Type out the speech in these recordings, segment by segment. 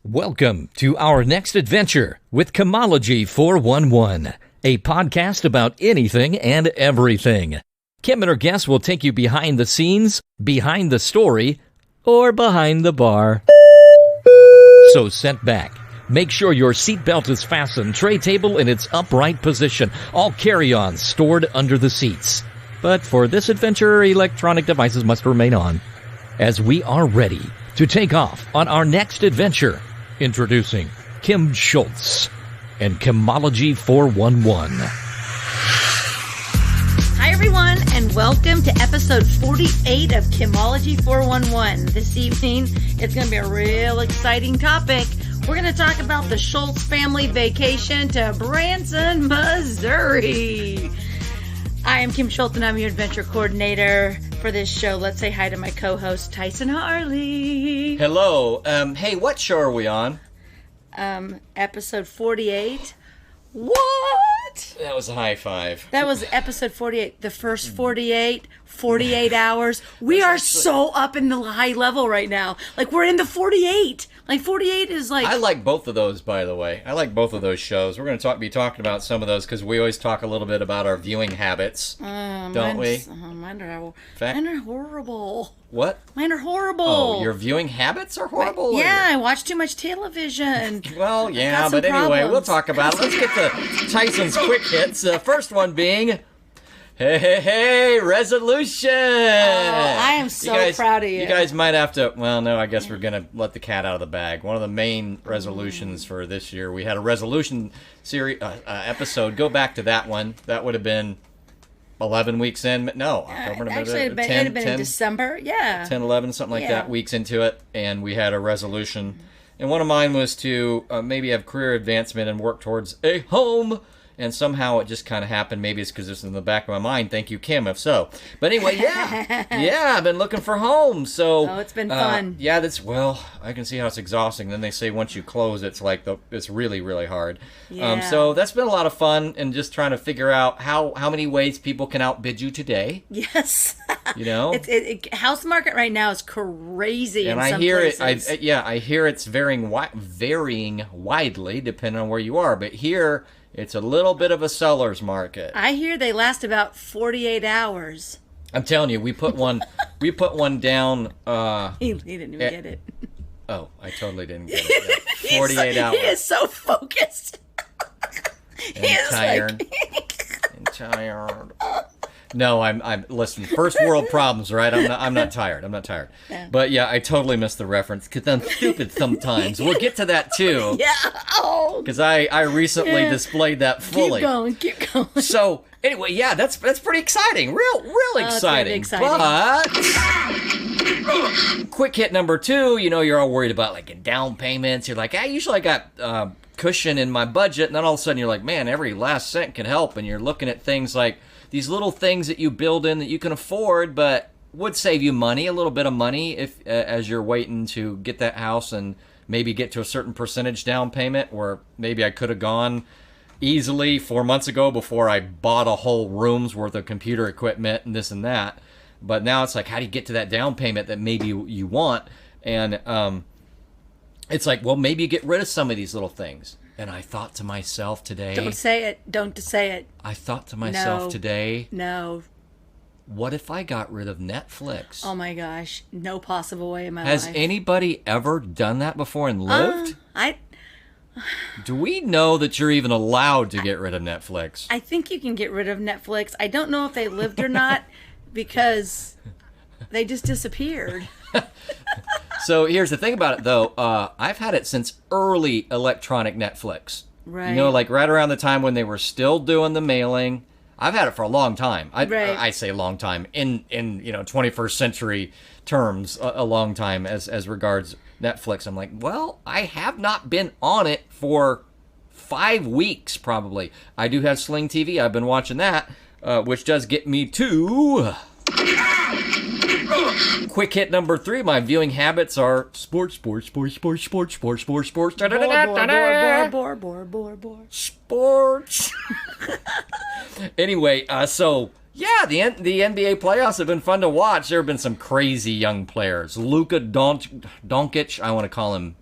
Welcome to our next adventure with Chemology 411, a podcast about anything and everything. Kim and her guests will take you behind the scenes, behind the story, or behind the bar. So sit back. Make sure your seatbelt is fastened, tray table in its upright position, all carry-ons stored under the seats. But for this adventure, electronic devices must remain on, as we are ready to take off on our next adventure. Introducing Kim Schultz and Chemology 411. Hi, everyone, and welcome to episode 48 of Chemology 411. This evening, it's going to be a real exciting topic. We're going to talk about the Schultz family vacation to Branson, Missouri. I am Kim Schultz, and I'm your adventure coordinator for this show. Let's say hi to my co-host, Tyson Harley. Hello. Hey, what show are we on? Episode 48. What? That was a high five. That was episode 48. The first 48 hours. We are so up in the high level right now. Like, we're in the 48. Like, 48 is like... I like both of those, by the way. I like both of those shows. We're going to be talking about some of those because we always talk a little bit about our viewing habits, don't we? Mine are horrible. What? Mine are horrible. Oh, your viewing habits are horrible? Yeah, I watch too much television. Well, yeah, but anyway, we'll talk about it. Let's get to Tyson's quick hits. First one being... Hey, resolution! Oh, I am so proud of you. You guys might have to, well, no, I guess we're going to let the cat out of the bag. One of the main resolutions for this year, we had a resolution series episode. Go back to that one. That would have been 11 weeks in. No, October, actually, it would have been in December. Yeah. 10, 11, something like that, weeks into it. And we had a resolution. And one of mine was to maybe have career advancement and work towards a home. And somehow it just kind of happened. Maybe it's because it's in the back of my mind. Thank you, Kim, if so. But anyway, yeah, I've been looking for homes. So, it's been fun. Yeah, I can see how it's exhausting. Then they say once you close, it's like it's really, really hard. Yeah. So that's been a lot of fun, and just trying to figure out how many ways people can outbid you today. Yes. You know, house market right now is crazy. And in some places. I hear it's varying widely depending on where you are. But here, it's a little bit of a seller's market. I hear they last about 48 hours. I'm telling you, we put one down. He didn't even get it. Oh, I totally didn't get it. Yeah. 48 hours. He is so focused. He is tired. And tired. No, I'm listen. First world problems, right? I'm not tired. I'm not tired. Yeah. But yeah, I totally missed the reference because I'm stupid sometimes. We'll get to that too. Yeah. Oh. Because I recently displayed that fully. Keep going. So anyway, yeah, that's pretty exciting. Real exciting. But quick hit number 2. You know, you're all worried about like down payments. You're like, usually I got cushion in my budget, and then all of a sudden you're like, man, every last cent can help, and you're looking at things like these little things that you build in that you can afford, but would save you money, a little bit of money, if as you're waiting to get that house and maybe get to a certain percentage down payment, or maybe I could have gone easily 4 months ago before I bought a whole room's worth of computer equipment and this and that. But now it's like, how do you get to that down payment that maybe you want? And it's like, well, maybe you get rid of some of these little things. And I thought to myself today... Don't say it. I thought to myself today... No. What if I got rid of Netflix? Oh my gosh. No possible way in my Has life. anybody ever done that before and lived? Do we know that you're even allowed to get rid of Netflix? I think you can get rid of Netflix. I don't know if they lived or not because they just disappeared. So here's the thing about it, though. I've had it since early electronic Netflix. Right. You know, like right around the time when they were still doing the mailing. I've had it for a long time. I say long time in 21st century terms, a long time as regards Netflix. I'm like, well, I have not been on it for 5 weeks probably. I do have Sling TV. I've been watching that, which does get me to... Quick hit number 3. My viewing habits are sports. Sports. Anyway, so yeah, the NBA playoffs have been fun to watch. There have been some crazy young players. Luka Doncic, I want to call him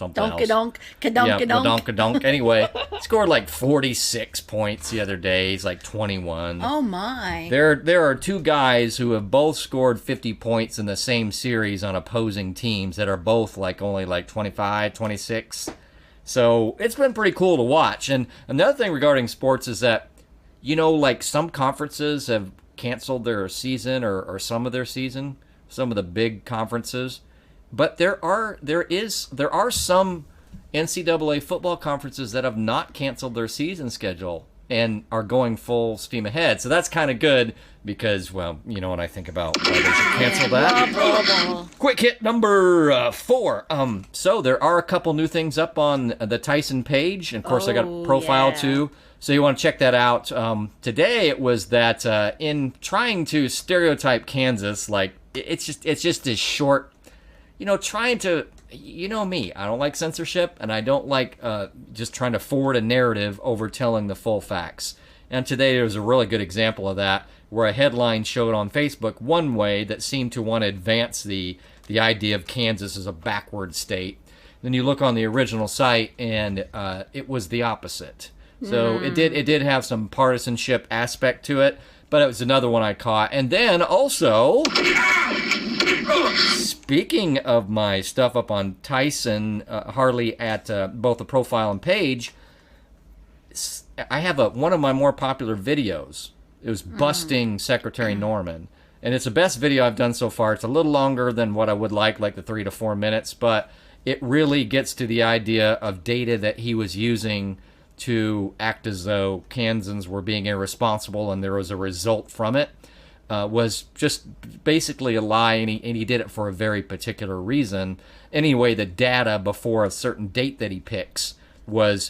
something else. Donk-a-donk, ka-donk-a-donk. Donk-a-donk. Anyway, scored like 46 points the other day. He's like 21. Oh, my. There are two guys who have both scored 50 points in the same series on opposing teams that are both like only like 25, 26. So it's been pretty cool to watch. And another thing regarding sports is that, you know, like some conferences have canceled their season or some of their season, some of the big conferences. But there are some NCAA football conferences that have not canceled their season schedule and are going full steam ahead. So that's kind of good because, well, you know, when I think about why they should cancel that. Quick hit number 4. So there are a couple new things up on the Tyson page. And of course, I got a profile too. So you want to check that out. Today it was that in trying to stereotype Kansas, like it's just this short, you know, trying to, you know me, I don't like censorship, and I don't like just trying to forward a narrative over telling the full facts. And today there was a really good example of that, where a headline showed on Facebook one way that seemed to want to advance the idea of Kansas as a backward state. Then you look on the original site, and it was the opposite. So it did have some partisanship aspect to it, but it was another one I caught. And then also, speaking of my stuff up on Tyson, Harley at both the profile and page, I have one of my more popular videos. It was busting Secretary Norman. And it's the best video I've done so far. It's a little longer than what I would like the 3 to 4 minutes, but it really gets to the idea of data that he was using to act as though Kansans were being irresponsible and there was a result from it. Was just basically a lie, and he did it for a very particular reason. Anyway, the data before a certain date that he picks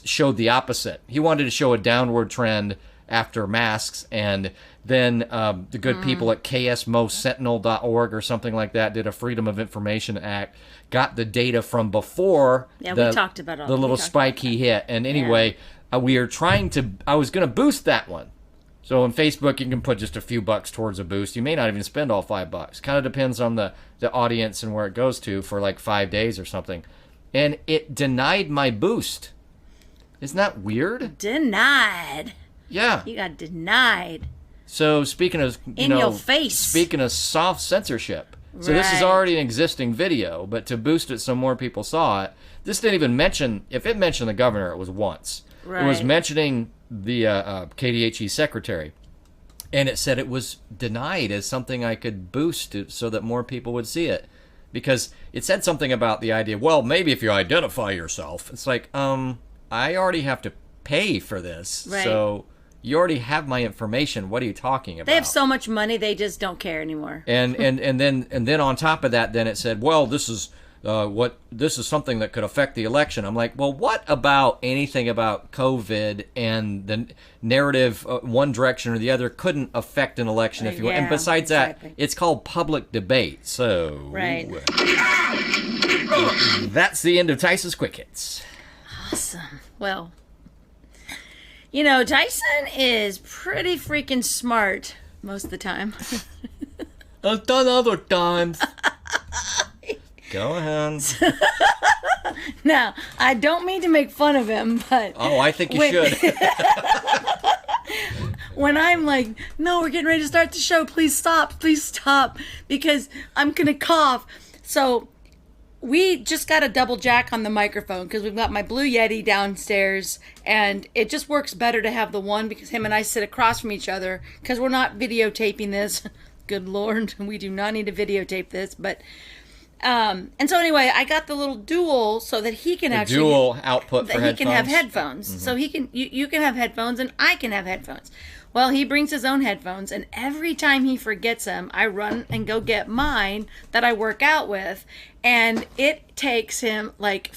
showed the opposite. He wanted to show a downward trend after masks, and then the good people at ksmosentinel.org or something like that did a Freedom of Information Act, got the data from before we talked about all the little spike he hit. And anyway, we are trying to, I was going to boost that one. So on Facebook, you can put just a few bucks towards a boost. You may not even spend all $5. Kind of depends on the audience and where it goes to for like 5 days or something. And it denied my boost. Isn't that weird? Denied. Yeah. You got denied. So speaking of, your face. Speaking of soft censorship. So this is already an existing video, but to boost it so more people saw it, this didn't even mention, if it mentioned the governor, it was once. Right. It was mentioning the KDHE secretary, and it said it was denied as something I could boost so that more people would see it, because it said something about the idea, well, maybe if you identify yourself. It's like, I already have to pay for this, so you already have my information. What are you talking about? They have so much money, they just don't care anymore. And then on top of that, then it said, well, this is something that could affect the election. I'm like, well, what about anything about COVID and the narrative one direction or the other couldn't affect an election if you want. And besides that, it's called public debate. So that's the end of Tyson's Quick Hits. Awesome. Well, you know, Tyson is pretty freaking smart most of the time. I've done other times. Go ahead. Now, I don't mean to make fun of him, but... Oh, I think you should. When I'm like, no, we're getting ready to start the show, please stop, because I'm going to cough. So, we just got a double jack on the microphone, because we've got my Blue Yeti downstairs, and it just works better to have the one, because him and I sit across from each other, because we're not videotaping this. Good Lord, we do not need to videotape this, but... and so anyway, I got the little dual so that he can dual output for headphones. He can have headphones. Mm-hmm. So he can you can have headphones and I can have headphones. Well, he brings his own headphones, and every time he forgets them, I run and go get mine that I work out with, and it takes him like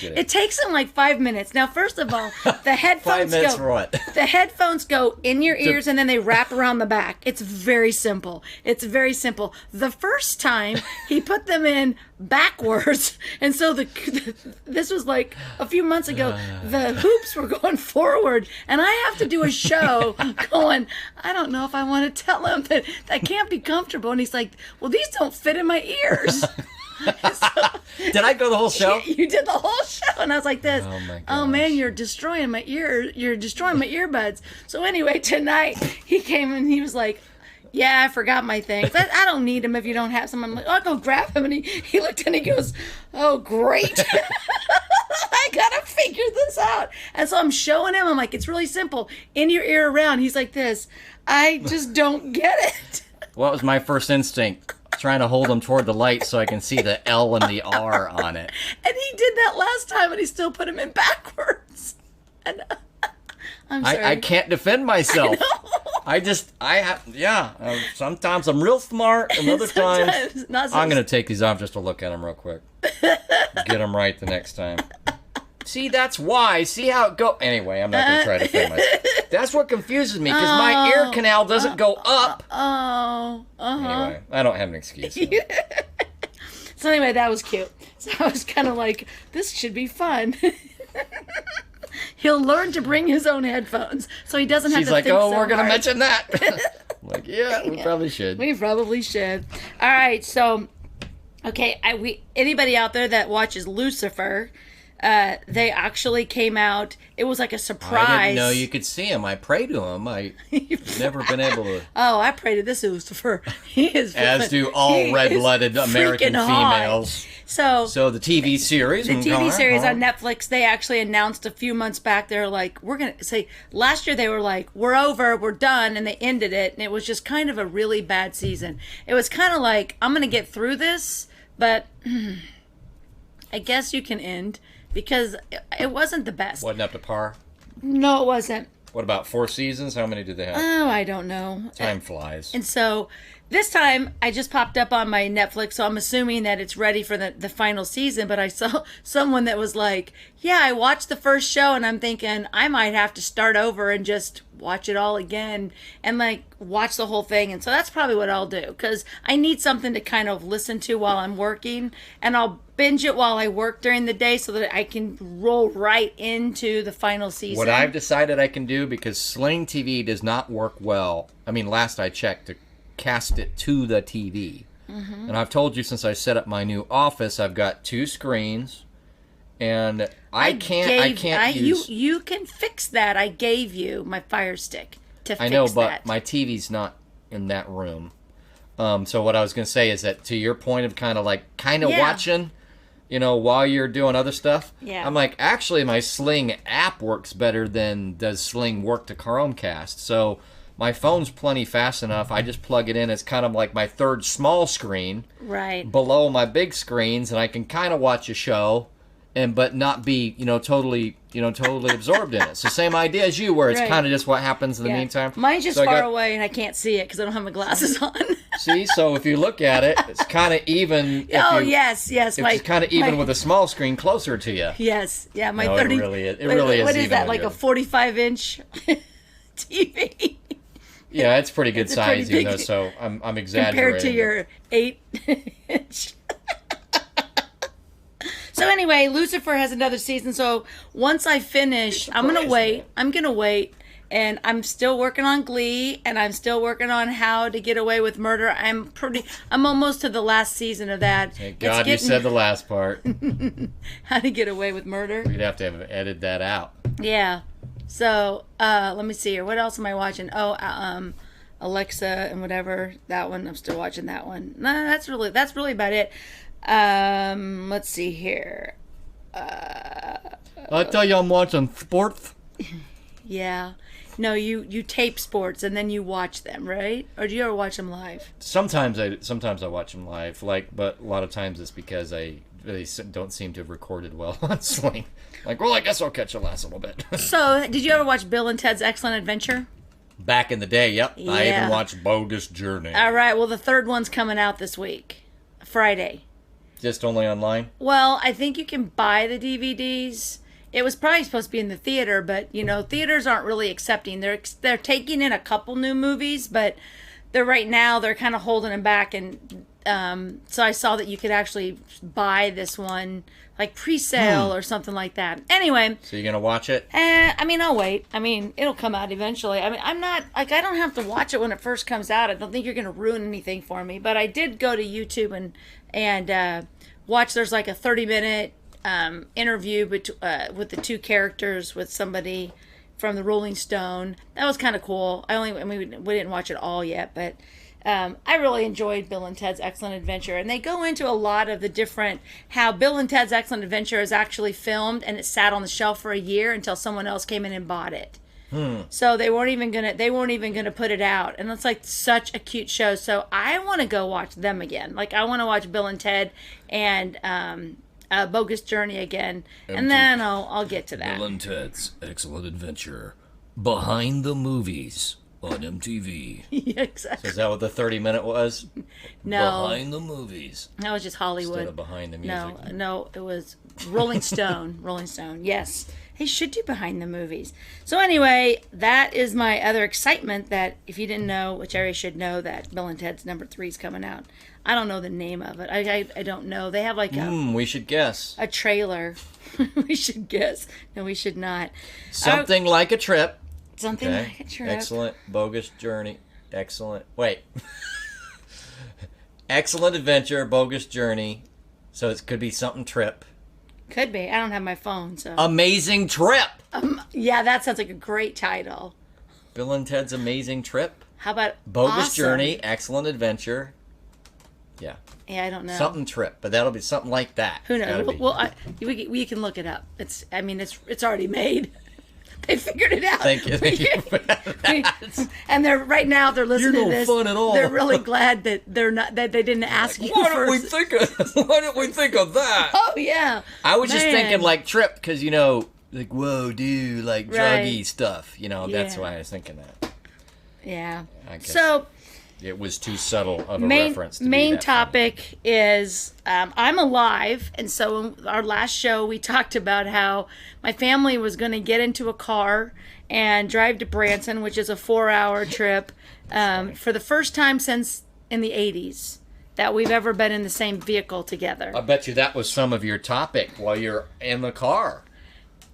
it takes him like 5 minutes. Now, first of all, the headphones 5 minutes for what? The headphones go in your ears and then they wrap around the back. It's very simple. The first time he put them in backwards, and so this was like a few months ago. The hoops were going forward, and I have to do a show going, I don't know if I want to tell him that can't be comfortable. And he's like, well, these don't fit in my ears. Did I go the whole show? You did the whole show, and I was like this. Oh my Oh gosh. man, you're destroying my ear. You're destroying my earbuds. So anyway, tonight he came and he was like, "Yeah, I forgot my things. I don't need them if you don't have some." I'm like, "I'll go grab him." And he looked and he goes, "Oh, great." I gotta figure this out. And so I'm showing him. I'm like, "It's really simple. In your ear around." He's like this. I just don't get it. What was my first instinct? Trying to hold them toward the light so I can see the L and the R on it. And he did that last time, and he still put him in backwards. And I'm sorry. I can't defend myself. Sometimes I'm real smart, and other times Sometimes, not so I'm going to take these off just to look at them real quick. Get them right the next time. See, that's why. See how it go. Anyway, I'm not going to try to defend myself. That's what confuses me, because my ear canal doesn't go up. Anyway, I don't have an excuse. So anyway, that was cute. So I was kind of like, this should be fun. He'll learn to bring his own headphones, so he doesn't have She's to like, think oh, so we're going to hard. mention that. I'm like, yeah, we probably should. We probably should. All right, so, okay, anybody out there that watches Lucifer, they actually came out. It was like a surprise. I didn't know you could see him. I pray to him. I've never been able to. Oh, I pray to this Lucifer. He is. As do all red-blooded American freaking hot. females. So the TV series. the TV series on Netflix, they actually announced a few months back, they're like, we're going to say, last year they were like, we're over, we're done, and they ended it, and it was just kind of a really bad season. It was kind of like, I'm going to get through this, but I guess you can end, because it wasn't the best. Wasn't up to par. No, it wasn't. What about 4 seasons? How many did they have? Oh, I don't know. Time flies. And so this time I just popped up on my Netflix, so I'm assuming that it's ready for the final season. But I saw someone that was like, yeah, I watched the first show, and I'm thinking I might have to start over and just watch it all again and like watch the whole thing. And so that's probably what I'll do, because I need something to kind of listen to while I'm working, and I'll binge it while I work during the day so that I can roll right into the final season. What I've decided I can do, because Sling TV does not work well. I mean, last I checked, to cast it to the TV. Mm-hmm. And I've told you, since I set up my new office, I've got 2 screens, and I can't use. You can fix that. I gave you my Fire Stick to fix that. I know, but my TV's not in that room. So what I was going to say is that, to your point of kind of watching, while you're doing other stuff, yeah. I'm like, actually, my Sling app works better than does Sling work to Chromecast. So my phone's plenty fast enough. I just plug it in. It's kind of like my third small screen, right, below my big screens, and I can kind of watch a show, but not be totally absorbed in it. It's the same idea as you, where it's right. kind of just what happens in the meantime. Mine's just far away, and I can't see it because I don't have my glasses on. See, so if you look at it, it's kind of even. Yes. It's kind of even with a small screen closer to you. Yes, yeah. My No, 30. it really is. What is even that? Like a 45-inch TV? Yeah, it's pretty good It's a pretty size, big- though. So I'm exaggerating. Compared to your 8-inch. So anyway, Lucifer has another season. So once I finish, I'm gonna wait. And I'm still working on Glee, and I'm still working on How to Get Away with Murder. I'm almost to the last season of that. Thank God you said the last part. How to Get Away with Murder. We'd have to edit that out. Yeah. So let me see here. What else am I watching? Alexa and whatever. That one. I'm still watching that one. No, that's really about it. Let's see here. I tell you, I'm watching sports. Yeah. No, you tape sports and then you watch them, right? Or do you ever watch them live? Sometimes I watch them live, but a lot of times it's because they don't seem to have recorded well on Sling. Like, well, I guess I'll catch the last little bit. So, did you ever watch Bill and Ted's Excellent Adventure? Back in the day, yep. Yeah. I even watched Bogus Journey. All right. Well, the third one's coming out this week, Friday. Just only online? Well, I think you can buy the DVDs. It was probably supposed to be in the theater, but theaters aren't really accepting. They're taking in a couple new movies, but they're kind of holding them back. And so I saw that you could actually buy this one like pre-sale or something like that. Anyway, so you're gonna watch it? I'll wait. It'll come out eventually. I'm not I don't have to watch it when it first comes out. I don't think you're gonna ruin anything for me. But I did go to YouTube and there's like a 30-minute interview with the two characters with somebody from the Rolling Stone. That was kind of cool. We didn't watch it all yet, but I really enjoyed Bill and Ted's Excellent Adventure. And they go into a lot of the different, how Bill and Ted's Excellent Adventure is actually filmed, and it sat on the shelf for a year until someone else came in and bought it. So they weren't even gonna put it out, and it's like such a cute show. So I want to go watch them again. Like I want to watch Bill and Ted and Bogus Journey again, and then I'll get to that. Bill and Ted's Excellent Adventure, behind the movies on MTV. Yeah, exactly. So is that what the 30-minute was? No, Behind the movies. that was just Hollywood. Instead of behind the music. No, it was Rolling Stone. Rolling Stone. Yes. They should do behind the movies. So anyway, that is my other excitement, that if you didn't know, which I already should know, that Bill and Ted's #3 is coming out. I don't know the name of it. I don't know. They have like we should guess. a trailer. We should guess. No, we should not. Something like a trip. Something like a trip. Excellent. Bogus Journey. Excellent. Wait. Excellent Adventure. Bogus Journey. So it could be something trip. Could be. I don't have my phone, so. Amazing Trip. Yeah, that sounds like a great title. Bill and Ted's Amazing Trip. How about Bogus Awesome? Journey. Excellent Adventure. Yeah. Yeah, I don't know. Something trip, but that'll be something like that. Who It's gotta knows? be. Well, we can look it up. It's already made. They figured it out. Thank you. And they're listening You're to no this. fun at all. They're really glad that they didn't ask you Why first. didn't we think of that? Oh yeah. I was just Man. thinking like trip because like whoa, dude, like Right. druggy stuff. That's Yeah. why I was thinking that. Yeah. I guess So it was too subtle of a reference. To be main that funny. topic is I'm alive, and so in our last show we talked about how my family was going to get into a car and drive to Branson, which is a 4-hour trip, for the first time since in the 80s that we've ever been in the same vehicle together. I bet you that was some of your topic while you're in the car.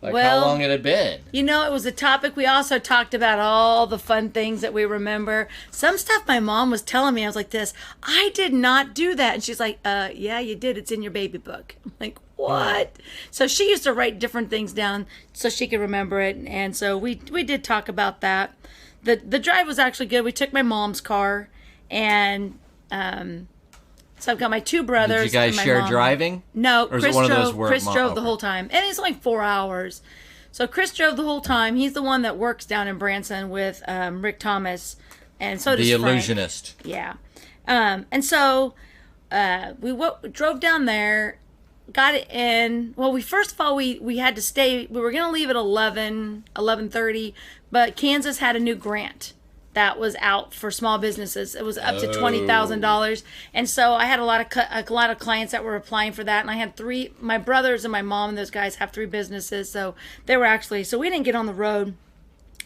Like Well, how long it had been. It was a topic. We also talked about all the fun things that we remember. Some stuff my mom was telling me, I was like this, I did not do that. And she's like, yeah, you did. It's in your baby book. I'm like, what? So she used to write different things down so she could remember it. And so we did talk about that. The drive was actually good. We took my mom's car, and so I've got my two brothers. Did you guys and my share mom. driving? No, Or is Chris it one of drove, those where Chris drove the okay. whole time. And it's like 4 hours. So Chris drove the whole time. He's the one that works down in Branson with Rick Thomas. And so does The Frank. Illusionist. Yeah. And so we drove down there, got it in. Well, first of all, we had to stay. We were going to leave at 11:30, but Kansas had a new grant that was out for small businesses. It was up to $20,000, and so I had a lot of clients that were applying for that. And I had my brothers and my mom and those guys have 3 businesses, so they were so we didn't get on the road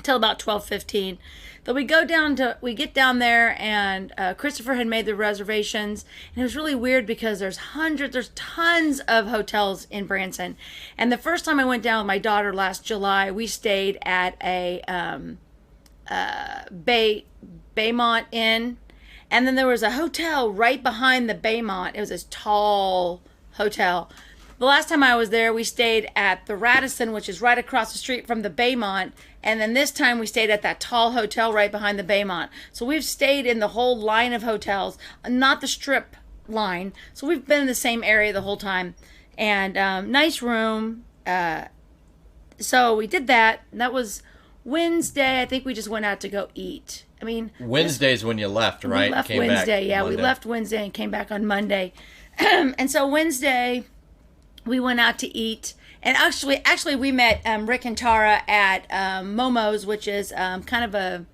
till about 12:15. But we get down there, and Christopher had made the reservations, and it was really weird because there's tons of hotels in Branson. And the first time I went down with my daughter last July, we stayed at a Baymont Inn, and then there was a hotel right behind the Baymont. It was this tall hotel. The last time I was there, we stayed at the Radisson, which is right across the street from the Baymont, and then this time we stayed at that tall hotel right behind the Baymont. So we've stayed in the whole line of hotels, not the strip line. So we've been in the same area the whole time, and nice room. So we did that. And that was Wednesday. I think we just went out to go eat. I mean, Wednesday's when you left, right? we left Came back Wednesday. Yeah, we Monday. left Wednesday and came back on Monday. And so Wednesday, we went out to eat. And actually, we met Rick and Tara at Momo's, which is kind of a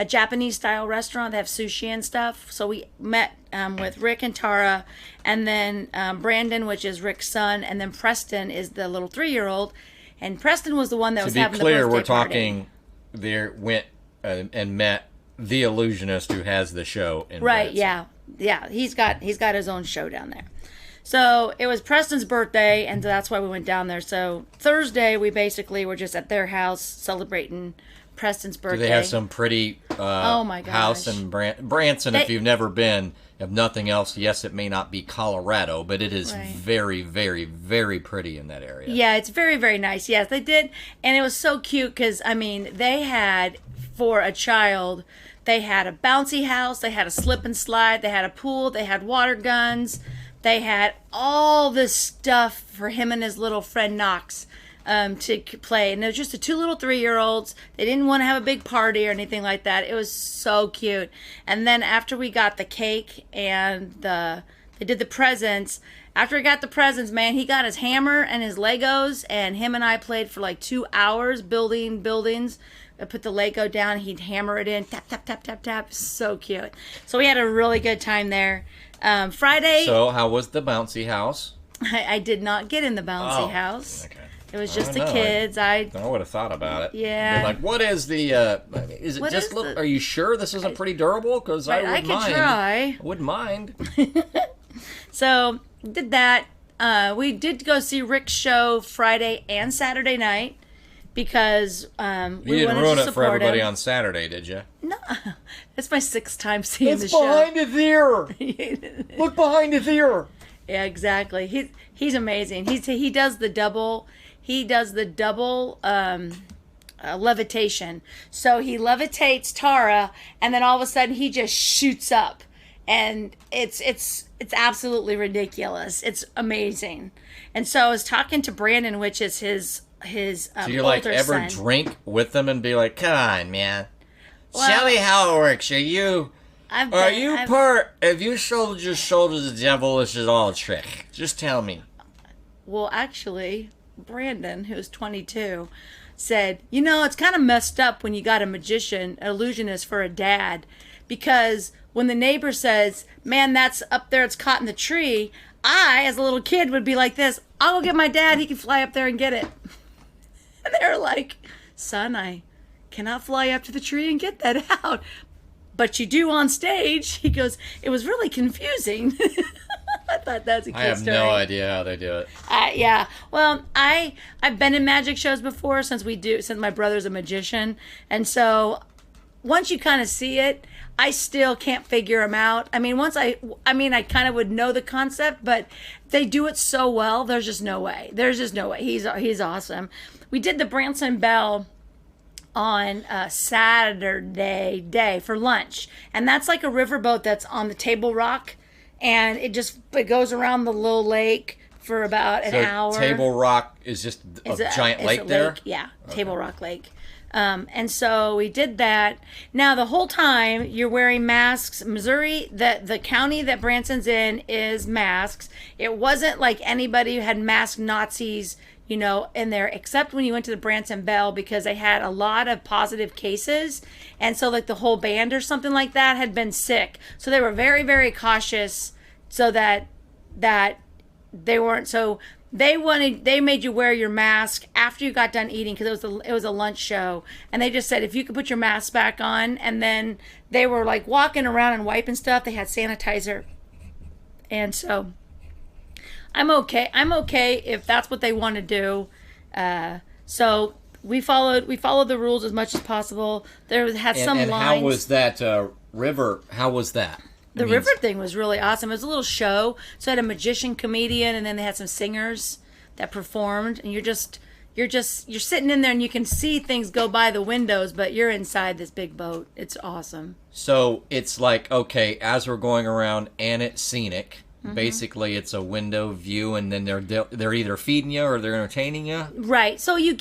Japanese-style restaurant. They have sushi and stuff. So we met with Rick and Tara, and then Brandon, which is Rick's son, and then Preston is the little 3-year-old. And Preston was the one that was having the birthday we're party. talking there went and met the Illusionist who has the show in Right, Branson. yeah. He's got his own show down there. So it was Preston's birthday, and that's why we went down there. So Thursday, we basically were just at their house celebrating Preston's birthday. Do they have some pretty Oh my gosh. house in Branson? If you've never been, if nothing else, yes, it may not be Colorado, but it is Right. very, very, very pretty in that area. Yeah, it's very, very nice. Yes, they did. And it was so cute because, I mean, they had, for a child, they had a bouncy house, they had a slip and slide, they had a pool, they had water guns, they had all this stuff for him and his little friend Knox to play. And it was just the 2 little 3-year-olds. They didn't want to have a big party or anything like that. It was so cute. And then after we got the cake and they did the presents, after he got the presents, man, he got his hammer and his Legos, and him and I played for like 2 hours building buildings. I put the Lego down, he'd hammer it in, tap, tap, tap, tap, tap. So cute. So we had a really good time there. Friday, So, how was the bouncy house? I did not get in the bouncy house. Okay. It was just I the don't know. kids. I would have thought about it. Yeah. Be like, what is the? Is it What just? is Look, the- are you sure this isn't pretty durable? Because Right, I I would could mind. try. I wouldn't mind. So did that. We did go see Rick's show Friday and Saturday night because we You didn't wanted ruin to it for support everybody him. on Saturday, did you? No, it's my 6th time seeing the show. his ear. Look behind his ear. Yeah, exactly. He's amazing. He does the double. He does the double levitation. So he levitates Tara, and then all of a sudden he just shoots up, and it's absolutely ridiculous. It's amazing. And so I was talking to Brandon, which is his Do you like older ever son. drink with them and be like, "Come on, man, Well, show me how it works"? Are you I've- part? If you sold your soul to the devil, this is all a trick. Just tell me. Well, actually, Brandon, who's 22, said, you know, it's kind of messed up when you got a magician, an illusionist for a dad, because when the neighbor says, man, that's up there, it's caught in the tree, I, as a little kid, would be like this, I'll go get my dad, he can fly up there and get it. And they're like, son, I cannot fly up to the tree and get that out. But you do on stage. He goes, it was really confusing. I thought that was a cute I have story. no idea how they do it. Yeah. Well, I've been in magic shows before since my brother's a magician, and so once you kind of see it, I still can't figure them out. I mean, I kind of would know the concept, but they do it so well. There's just no way. He's awesome. We did the Branson Bell on Saturday day for lunch, and that's like a riverboat that's on the Table Rock, and it goes around the little lake for about an hour. Table Rock is just a giant it's lake a there? Yeah, Table Rock Lake. And so we did that. Now the whole time you're wearing masks. Missouri, the county that Branson's in is masks. It wasn't like anybody who had masked Nazis, in there, except when you went to the Branson Bell, because they had a lot of positive cases. And so like the whole band or something like that had been sick. So they were very, very cautious so that they weren't, so they made you wear your mask after you got done eating, because it was a lunch show, and they just said if you could put your mask back on. And then they were like walking around and wiping stuff. They had sanitizer, and so I'm okay if that's what they want to do. So we followed the rules as much as possible. There had some and lines. how was that river? How was that? The river thing was really awesome. It was a little show. So I had a magician, comedian, and then they had some singers that performed. And you're sitting in there and you can see things go by the windows, but you're inside this big boat. It's awesome. So it's like, okay, as we're going around and it's scenic, Mm-hmm. basically it's a window view, and then they're either feeding you or they're entertaining you. Right. So you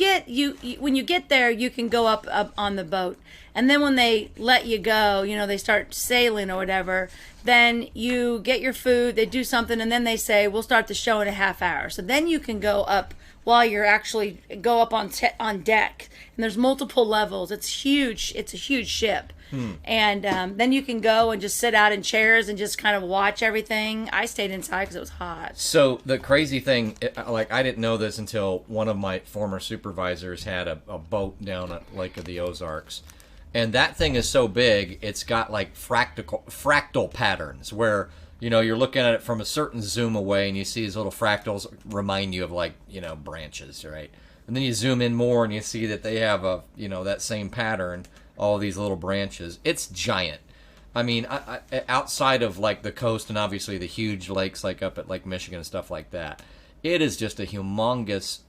when you get there, you can go up on the boat. And then when they let you go, they start sailing or whatever, then you get your food, they do something, and then they say, we'll start the show in a half hour. So then you can go up while you're actually go up on deck. And there's multiple levels. It's huge. It's a huge ship. And then you can go and just sit out in chairs and just kind of watch everything. I stayed inside because it was hot. So the crazy thing, I didn't know this until one of my former supervisors had a boat down at Lake of the Ozarks. And that thing is so big, it's got like fractal patterns where, you're looking at it from a certain zoom away and you see these little fractals remind you of like, branches, right? And then you zoom in more and you see that they have that same pattern, all these little branches. It's giant. I mean, outside of like the coast and obviously the huge lakes like up at Lake Michigan and stuff like that, it is just a humongous,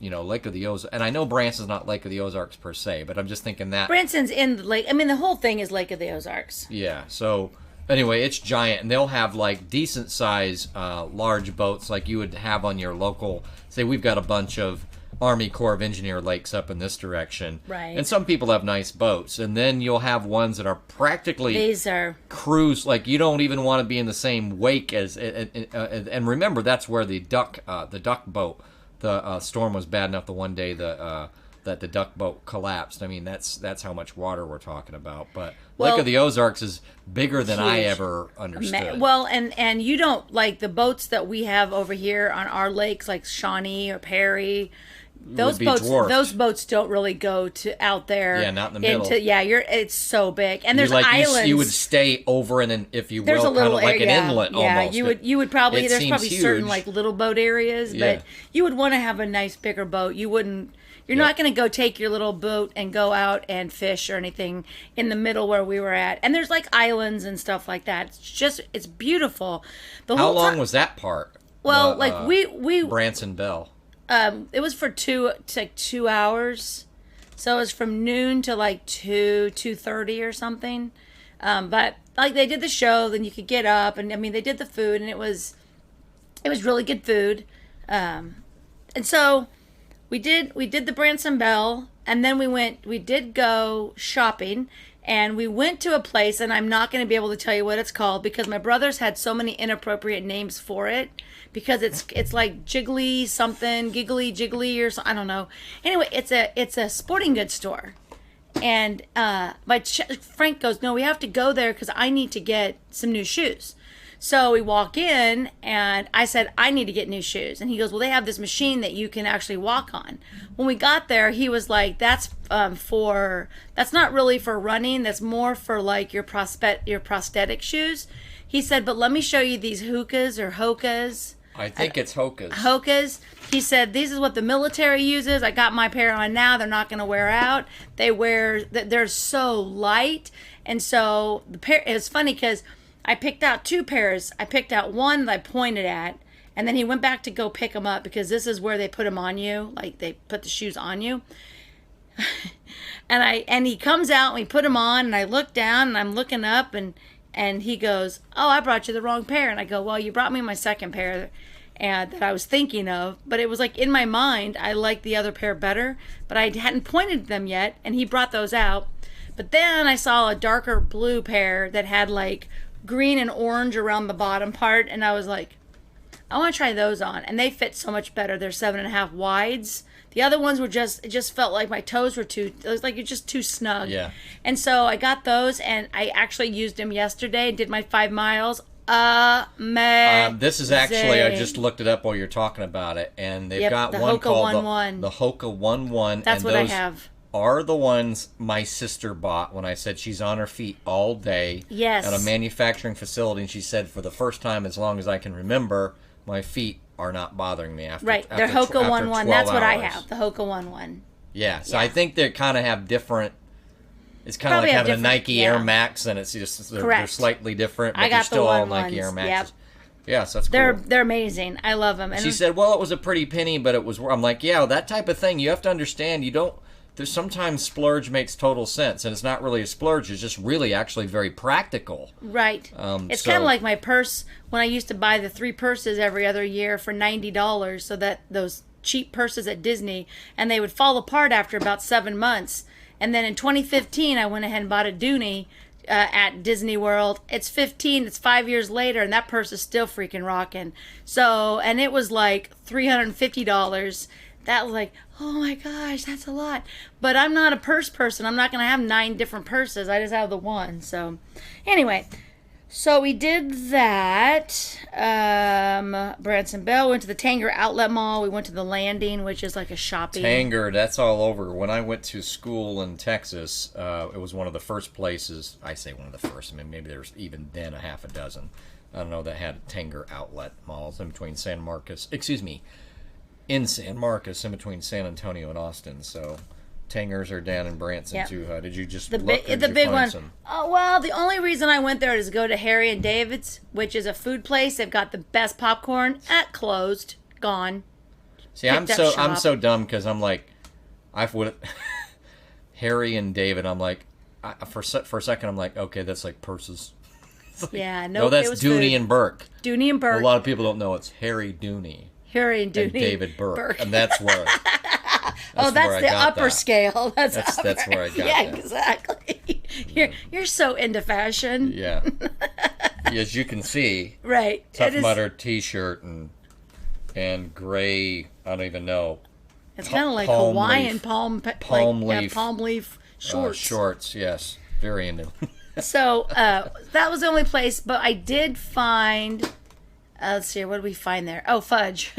Lake of the Ozarks. And I know Branson's not Lake of the Ozarks per se, but I'm just thinking that Branson's in the lake. I mean, the whole thing is Lake of the Ozarks. Yeah. So anyway, it's giant, and they'll have like decent size, large boats like you would have on your local. Say we've got a bunch of Army Corps of Engineer lakes up in this direction. Right. And some people have nice boats. And then you'll have ones that are practically cruise, like you don't even want to be in the same wake as, and remember, that's where the duck boat, the storm was bad enough the one day that the duck boat collapsed. I mean, that's how much water we're talking about. But Lake of the Ozarks is bigger than I ever understood. Well, and you don't, like the boats that we have over here on our lakes, like Shawnee or Perry, those boats don't really go to out there. Yeah, not in the middle. It's so big, and there's islands. You would stay over in an, if you will, there's a little kind of like an inlet almost. Yeah, you would probably, there's probably huge. certain like little boat areas, but you would want to have a nice bigger boat. You're not going to go take your little boat and go out and fish or anything in the middle where we were at. And there's like islands and stuff like that. It's beautiful. How long was that part? Well, we Branson Bell. It was for 2 hours, so it was from noon to like 2:30 or something. But like they did the show, then you could get up, and I mean they did the food, and it was really good food. And so we did the Branson Bell, and then we did go shopping. And we went to a place, and I'm not going to be able to tell you what it's called because my brothers had so many inappropriate names for it. Because it's like jiggly something, giggly jiggly or something, I don't know. Anyway, it's a sporting goods store, and Frank goes, no, we have to go there because I need to get some new shoes. So we walk in, and I said, I need to get new shoes. And he goes, well, they have this machine that you can actually walk on. When we got there, he was like, that's not really for running. That's more for like your prosthetic shoes. He said, but let me show you these hokas or hokas. I think it's hokas. Hokas. He said, these is what the military uses. I got my pair on now. They're not going to wear out. They're so light. And so the pair, it was funny because I picked out two pairs. I picked out one that I pointed at, and then he went back to go pick them up because this is where they put them on you, like they put the shoes on you. and he comes out and we put them on, and I look down and I'm looking up, and he goes, oh, I brought you the wrong pair. And I go, well, you brought me my second pair that I was thinking of, but it was like in my mind I liked the other pair better, but I hadn't pointed them yet, and he brought those out. But then I saw a darker blue pair that had like green and orange around the bottom part, and I was like, I want to try those on, and they fit so much better. They're 7.5 wides. The other ones were it just felt like my toes were it was like it's just too snug. Yeah. And so I got those, and I actually used them yesterday, did my 5 miles. Amazing. This is actually, I just looked it up while you're talking about it, and they've got the one Hoka called 1-1. the Hoka 1-1. That's and what those I have. Are the ones my sister bought when I said she's on her feet all day Yes. at a manufacturing facility, and she said for the first time as long as I can remember, my feet are not bothering me after. Right, they're Hoka 1-1. That's what I have, the Hoka 1-1. Yeah, so I think they kind of have different. It's kind of like having a Nike Air Max, and it's just they're slightly different, but they're still all Nike Air Maxes. Yep. Yeah, so that's cool. They're amazing. I love them. And she said, well, it was a pretty penny, but it was. I'm like, yeah, that type of thing. You have to understand. You don't. There's sometimes splurge makes total sense, and it's not really a splurge. It's just really actually very practical. Right. It's kind of like my purse when I used to buy the 3 purses every other year for $90, so that those cheap purses at Disney, and they would fall apart after about 7 months. And then in 2015, I went ahead and bought a Dooney at Disney World. It's 5 years later, and that purse is still freaking rocking. So, and it was like $350. That was like, oh my gosh, that's a lot. But I'm not a purse person. I'm not going to have 9 different purses. I just have the one. So, anyway. So we did that. Branson Bell, went to the Tanger Outlet Mall. We went to the Landing, which is like a shopping. Tanger, that's all over. When I went to school in Texas, it was one of the first places. I say one of the first. I mean, maybe there was even then a half a dozen. I don't know, that had Tanger Outlet Malls in between San Marcos. Excuse me, in San Marcos, in between San Antonio and Austin. So Tangers are down in Branson Yep. too. Did you just The look, or big, did the you big find one. some? Oh, well, the only reason I went there is to go to Harry and David's, which is a food place. They've got the best popcorn. Closed, gone. See, I'm picked up I'm shop. so dumb because I'm like, I've would Harry and David. I'm like, for a second, I'm like, okay, that's like purses. Yeah, No, that's it was Dooney food. and Burke. Dooney and Burke. A lot of people don't know it's Harry Dooney Harry and Dooney. and David Burke, and that's where. That's where I the got upper that. scale. That's where I got yeah, that. exactly. You're so into fashion. Yeah. As you can see, Right. Tough It is- Mudder T-shirt and gray. I don't even know. It's kind of like palm Hawaiian leaf. palm Leaf. palm leaf shorts. Shorts, yes, very into. So that was the only place, but I did find. Let's see, what did we find there? Oh, fudge.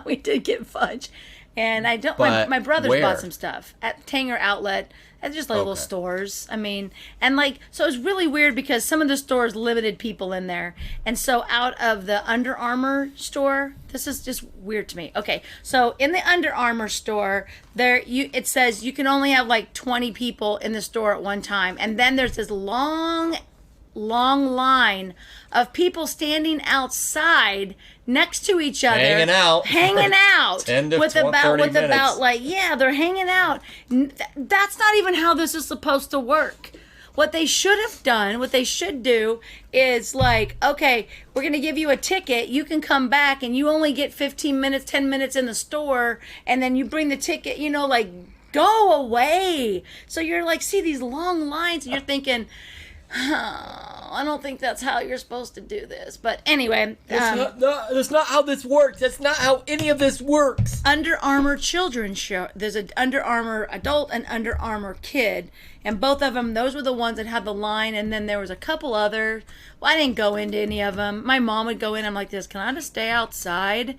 We did get fudge, and I don't. My brothers where? bought some stuff at Tanger Outlet. At just like little Okay. stores. I mean, and like, so it was really weird because some of the stores limited people in there. And so out of the Under Armour store, this is just weird to me. Okay, so in the Under Armour store, it says you can only have like 20 people in the store at one time. And then there's this long line of people standing outside next to each other, Hanging out. 10 to with 30 about minutes. like, yeah, they're hanging out. That's not even how this is supposed to work. What they should have done, what they should do is like, okay, we're going to give you a ticket. You can come back and you only get 15 minutes, 10 minutes in the store. And then you bring the ticket, like, go away. So you're like, see these long lines and you're thinking, I don't think that's how you're supposed to do this. But anyway. That's not how this works. That's not how any of this works. Under Armour children's show. There's an Under Armour adult and Under Armour kid. And both of them, those were the ones that had the line. And then there was a couple other. Well, I didn't go into any of them. My mom would go in. I'm like this. Can I just stay outside?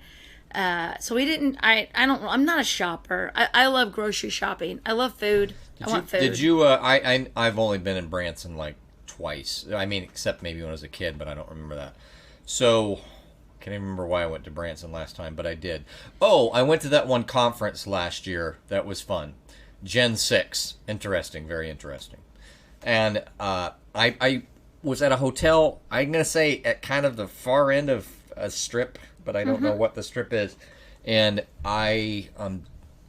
So we didn't. I'm not a shopper. I love grocery shopping. I love food. I want food. Did you? I've only been in Branson like twice. I mean, except maybe when I was a kid, but I don't remember that. So, can't even remember why I went to Branson last time, but I did. Oh, I went to that one conference last year. That was fun. Gen 6. Interesting. Very interesting. And I was at a hotel, I'm going to say at kind of the far end of a strip, but I don't know what the strip is. And I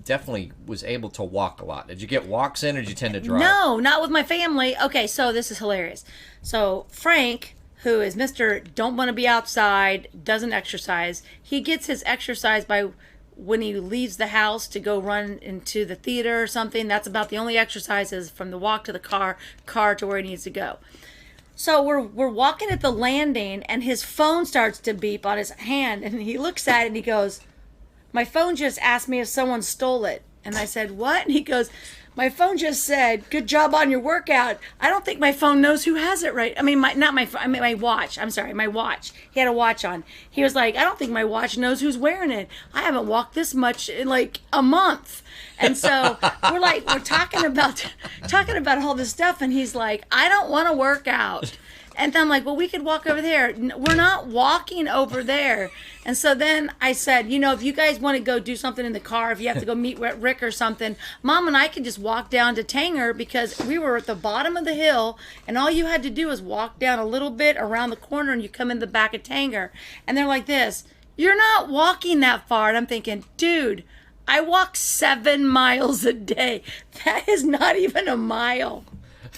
definitely was able to walk a lot. Did you get walks in or did you tend to drive? No, not with my family. Okay, so this is hilarious. So Frank, who is Mr. Don't Want to Be Outside, doesn't exercise. He gets his exercise by when he leaves the house to go run into the theater or something. That's about the only exercise is from the walk to the car to where he needs to go. So we're walking at the landing and his phone starts to beep on his hand and he looks at it and he goes, my phone just asked me if someone stole it. And I said, what? And he goes, my phone just said, good job on your workout. I don't think my phone knows who has it right. I mean, my watch. I'm sorry, my watch. He had a watch on. He was like, I don't think my watch knows who's wearing it. I haven't walked this much in like a month. And so we're talking about all this stuff. And he's like, I don't want to work out. And then I'm like, well, we could walk over there. We're not walking over there. And so then I said, if you guys want to go do something in the car, if you have to go meet Rick or something, Mom and I could just walk down to Tanger because we were at the bottom of the hill and all you had to do was walk down a little bit around the corner and you come in the back of Tanger. And they're like this, you're not walking that far. And I'm thinking, dude, I walk 7 miles a day. That is not even a mile.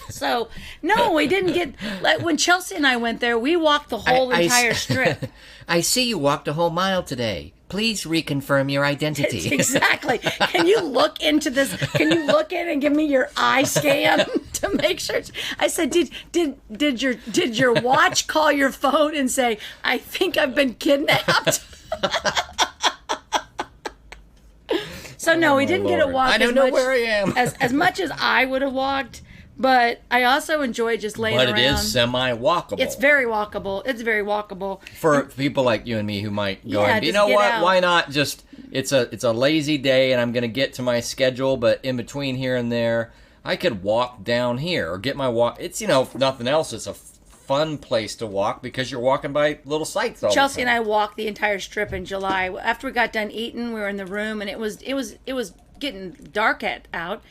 So, no, we didn't get, like when Chelsea and I went there, we walked the whole entire strip. I see you walked a whole mile today. Please reconfirm your identity. Exactly. Can you look into this? Can you look in and give me your eye scan to make sure? I said, did your watch call your phone and say, I think I've been kidnapped? So no, we didn't get a walk. I don't know where I am. as much as I would have walked. But I also enjoy just laying around. But it is semi-walkable. It's very walkable. It's very walkable. For people like you and me who might go, Yeah, and you just know get what? out. Why not just, it's a lazy day and I'm going to get to my schedule, but in between here and there, I could walk down here or get my walk. It's, if nothing else, it's a fun place to walk because you're walking by little sites all Chelsea the and time. I walked the entire strip in July. After we got done eating, we were in the room, and it was getting dark out.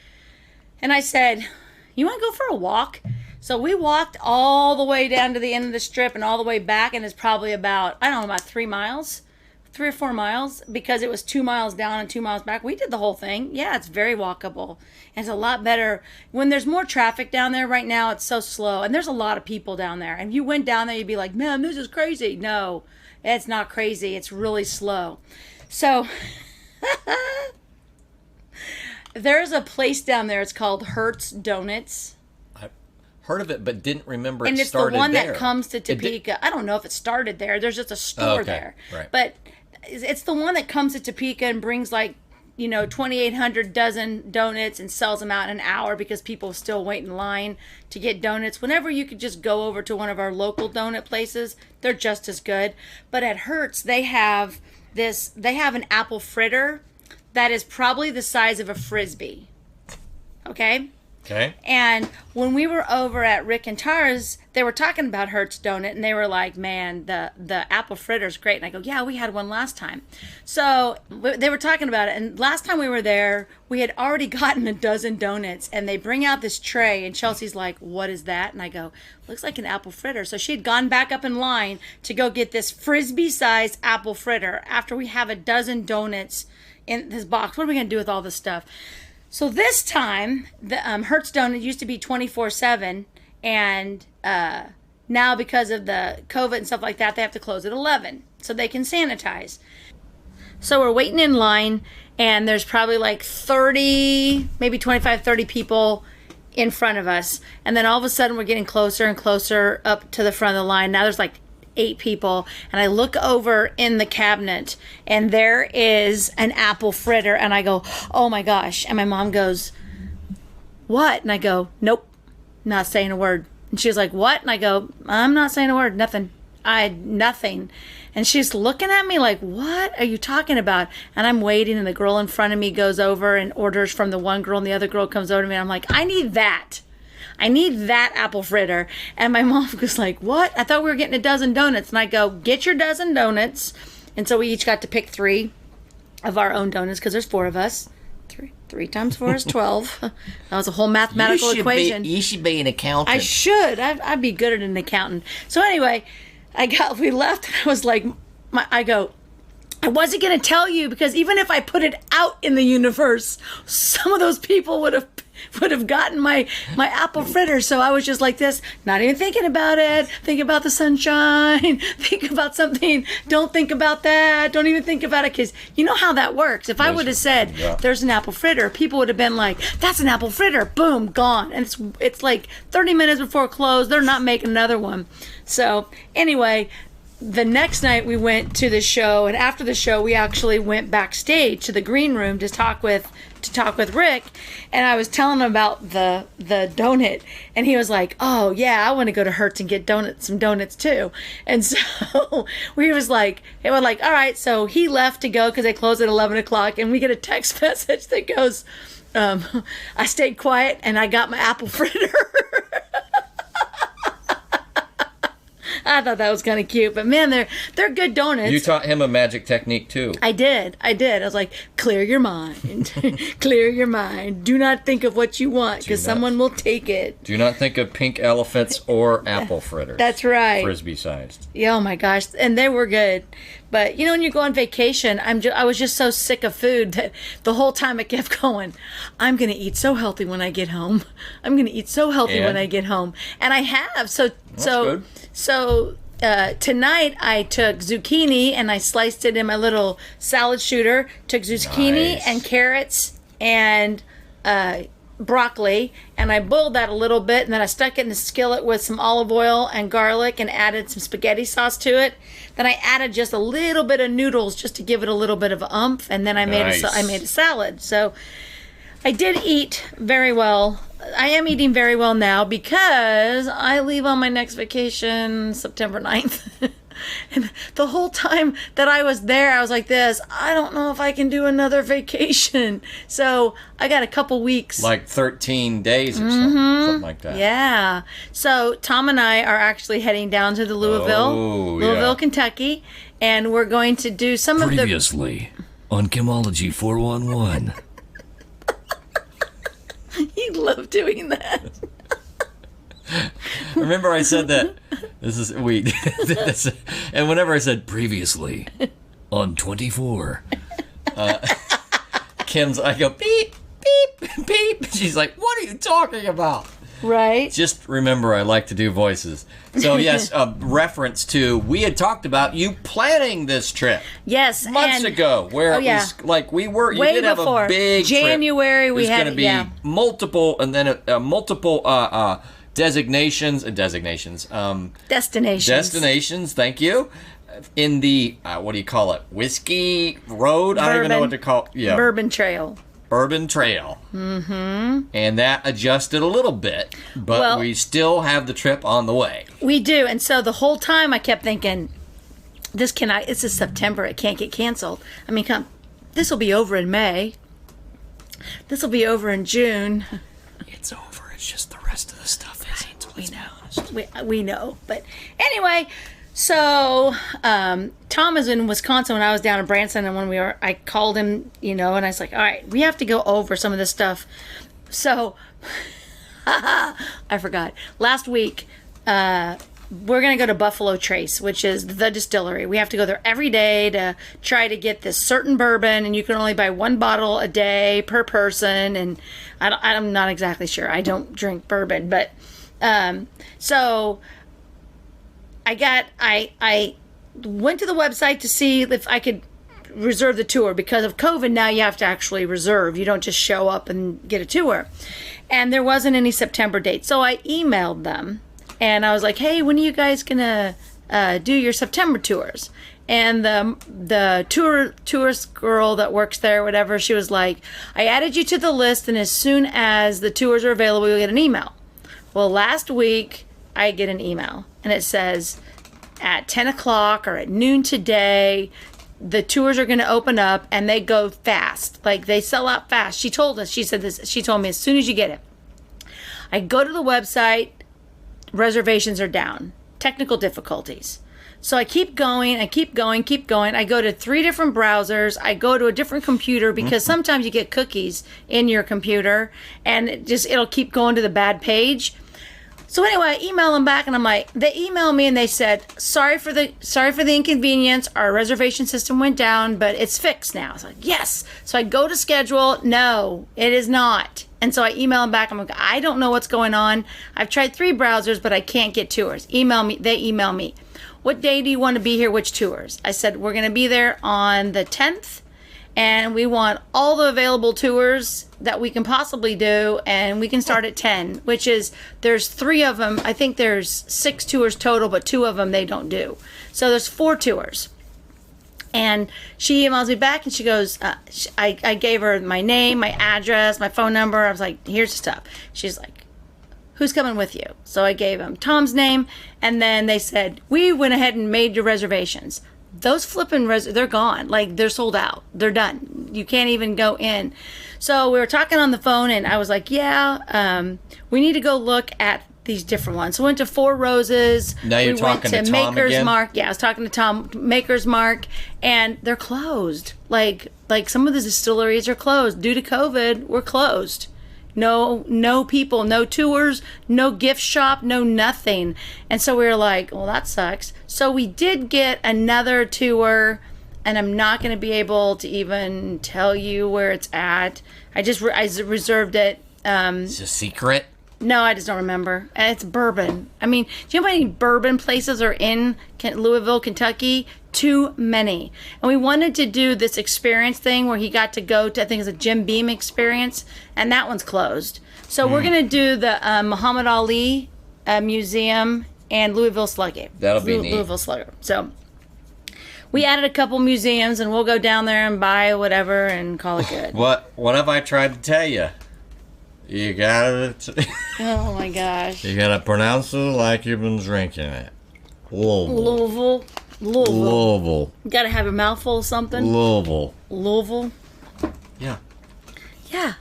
And I said, "You want to go for a walk?" So we walked all the way down to the end of the strip and all the way back, and it's probably about 3 miles. 3 or 4 miles, because it was 2 miles down and 2 miles back. We did the whole thing. Yeah, it's very walkable. And it's a lot better. When there's more traffic down there right now, it's so slow. And there's a lot of people down there. And if you went down there, you'd be like, man, this is crazy. No, it's not crazy. It's really slow. So there's a place down there. It's called Hertz Donuts. I've heard of it, but didn't remember And it it's the started one there. that comes to Topeka. I don't know if it started there. There's just a store there. Right. But it's the one that comes to Topeka and brings 2,800 dozen donuts and sells them out in an hour because people still wait in line to get donuts. Whenever you could just go over to one of our local donut places, they're just as good. But at Hertz, they have an apple fritter that is probably the size of a Frisbee. Okay? Okay. And when we were over at Rick and Tara's, they were talking about Hertz Donut, and they were like, man, the apple fritter's great. And I go, yeah, we had one last time. So they were talking about it, and last time we were there, we had already gotten a dozen donuts, and they bring out this tray, and Chelsea's like, what is that? And I go, looks like an apple fritter. So she had gone back up in line to go get this Frisbee-sized apple fritter after we have a dozen donuts in this box. What are we going to do with all this stuff? So this time, the Hertz Donut used to be 24/7, and now because of the COVID and stuff like that, they have to close at 11 so they can sanitize. So we're waiting in line, and there's probably 30, maybe 25, 30 people in front of us. And then all of a sudden, we're getting closer and closer up to the front of the line. Now there's 8 people, and I look over in the cabinet, and there is an apple fritter, and I go, oh my gosh. And my mom goes, what? And I go, nope, not saying a word. And she's like, what? And I go, I'm not saying a word, nothing. Nothing. And she's looking at me like, what are you talking about? And I'm waiting, and the girl in front of me goes over and orders from the one girl, and the other girl comes over to me, and I'm like, I need that apple fritter. And my mom goes like, what? I thought we were getting a dozen donuts. And I go, get your dozen donuts. And so we each got to pick 3 of our own donuts because there's 4 of us. 3 times 4 is 12. That was a whole mathematical equation. You should be an accountant. I should. I'd be good at an accountant. So anyway, we left, and I was like, I wasn't going to tell you because even if I put it out in the universe, some of those people would have gotten my apple fritter. So I was just like this, not even thinking about it. Think about the sunshine. Think about something. Don't think about that. Don't even think about it, because you know how that works. If I would have said, there's an apple fritter, people would have been like, that's an apple fritter. Boom, gone. And it's 30 minutes before close. They're not making another one. So anyway, the next night we went to the show, and after the show we actually went backstage to the green room to talk with Rick, and I was telling him about the donut, and he was like, oh yeah, I want to go to Hertz and get some donuts too. And so we were like, all right. So he left to go because they close at 11 o'clock, and we get a text message that goes, I stayed quiet and I got my apple fritter. I thought that was kind of cute, but man, they're good donuts. You taught him a magic technique too. I did. I was like, clear your mind. Clear your mind. Do not think of what you want, because someone will take it. Do not think of pink elephants or apple fritters. That's right. Frisbee sized. Yeah, oh my gosh. And they were good. But you know, when you go on vacation, I was just so sick of food that the whole time I kept going, I'm going to eat so healthy when I get home. I'm going to eat so healthy when I get home. And I have. So tonight I took zucchini and I sliced it in my little salad shooter. Took zucchini and carrots and broccoli, and I boiled that a little bit, and then I stuck it in the skillet with some olive oil and garlic and added some spaghetti sauce to it. Then I added just a little bit of noodles just to give it a little bit of oomph, and then I made a salad. So I did eat very well. I am eating very well now because I leave on my next vacation September 9th. And the whole time that I was there, I was like this, I don't know if I can do another vacation. So I got a couple weeks. Like 13 days or something like that. Yeah. So Tom and I are actually heading down to the Louisville, Kentucky, and we're going to do some of the... Previously on Chemology 411. You love doing that. Remember I said that this is and whenever I said previously on 24, I go beep beep beep. She's like, "What are you talking about?" Right. Just remember, I like to do voices. So yes, reference to we had talked about you planning this trip. Yes, months ago, where it was like we were. You way did have before. a big January. Trip. We had going to be multiple, and then multiple destinations. Thank you. In the what do you call it? Whiskey Road. I don't even know what to call. Yeah, Bourbon Trail. Mm-hmm. And that adjusted a little bit, but we still have the trip on the way. We do, and so the whole time I kept thinking, this is September. It can't get canceled. I mean, this will be over in May. This will be over in June. It's over. It's just the rest of the stuff isn't. We know. We know. But anyway, so Tom is in Wisconsin when I was down in Branson, and when I called him, and I was like, all right, we have to go over some of this stuff. So I forgot. Last week, we're going to go to Buffalo Trace, which is the distillery. We have to go there every day to try to get this certain bourbon, and you can only buy one bottle a day per person. And I'm not exactly sure. I don't drink bourbon, but so I went to the website to see if I could reserve the tour. Because of COVID now, you have to actually reserve. You don't just show up and get a tour. And there wasn't any September date. So I emailed them and I was like, hey, when are you guys gonna do your September tours? And the tourist girl that works there, whatever, she was like, I added you to the list, and as soon as the tours are available, you'll get an email. Well, last week I get an email and it says at 10 o'clock or at noon today, the tours are going to open up, and they go fast. Like, they sell out fast. She told us, she told me, as soon as you get it. I go to the website, reservations are down. Technical difficulties. So I keep going. I go to 3 different browsers. I go to a different computer because sometimes you get cookies in your computer and it'll keep going to the bad page. So anyway, I email them back and I'm like, they emailed me and they said, sorry for the inconvenience. Our reservation system went down, but it's fixed now. I was like, yes. So I go to schedule. No, it is not. And so I email them back. I'm like, I don't know what's going on. I've tried 3 browsers, but I can't get tours. Email me. They email me. What day do you want to be here? Which tours? I said, we're going to be there on the 10th. And we want all the available tours that we can possibly do, and we can start at 10, which is, there's 3 of them. I think there's 6 tours total, but 2 of them they don't do. So there's 4 tours. And she emails me back, and she goes, I gave her my name, my address, my phone number. I was like, here's the stuff. She's like, who's coming with you? So I gave them Tom's name, and then they said, we went ahead and made your reservations. Those flipping they're gone. Like, they're sold out. They're done. You can't even go in. So we were talking on the phone, and I was like, yeah, we need to go look at these different ones. So we went to Four Roses. Now you're talking to Tom Maker's again? Mark. Yeah, I was talking to Tom, Maker's Mark, and they're closed. Like some of the distilleries are closed. Due to COVID, we're closed. No people, no tours, no gift shop, no nothing. And so we were like, well, that sucks. So we did get another tour, and I'm not going to be able to even tell you where it's at. I reserved it. It's a secret? No, I just don't remember. And it's bourbon. I mean, do you know how many bourbon places are in Louisville, Kentucky? Too many. And we wanted to do this experience thing where he got to go to, I think it's a Jim Beam experience, and that one's closed. So we're going to do the Muhammad Ali Museum and Louisville Slugger. That'll be neat. Louisville Slugger. So we added a couple museums, and we'll go down there and buy whatever and call it good. What have I tried to tell you? You gotta... Oh, my gosh. You gotta pronounce it like you've been drinking it. Louisville. Louisville. You got to have a mouthful of something. Louisville. Yeah. Yeah.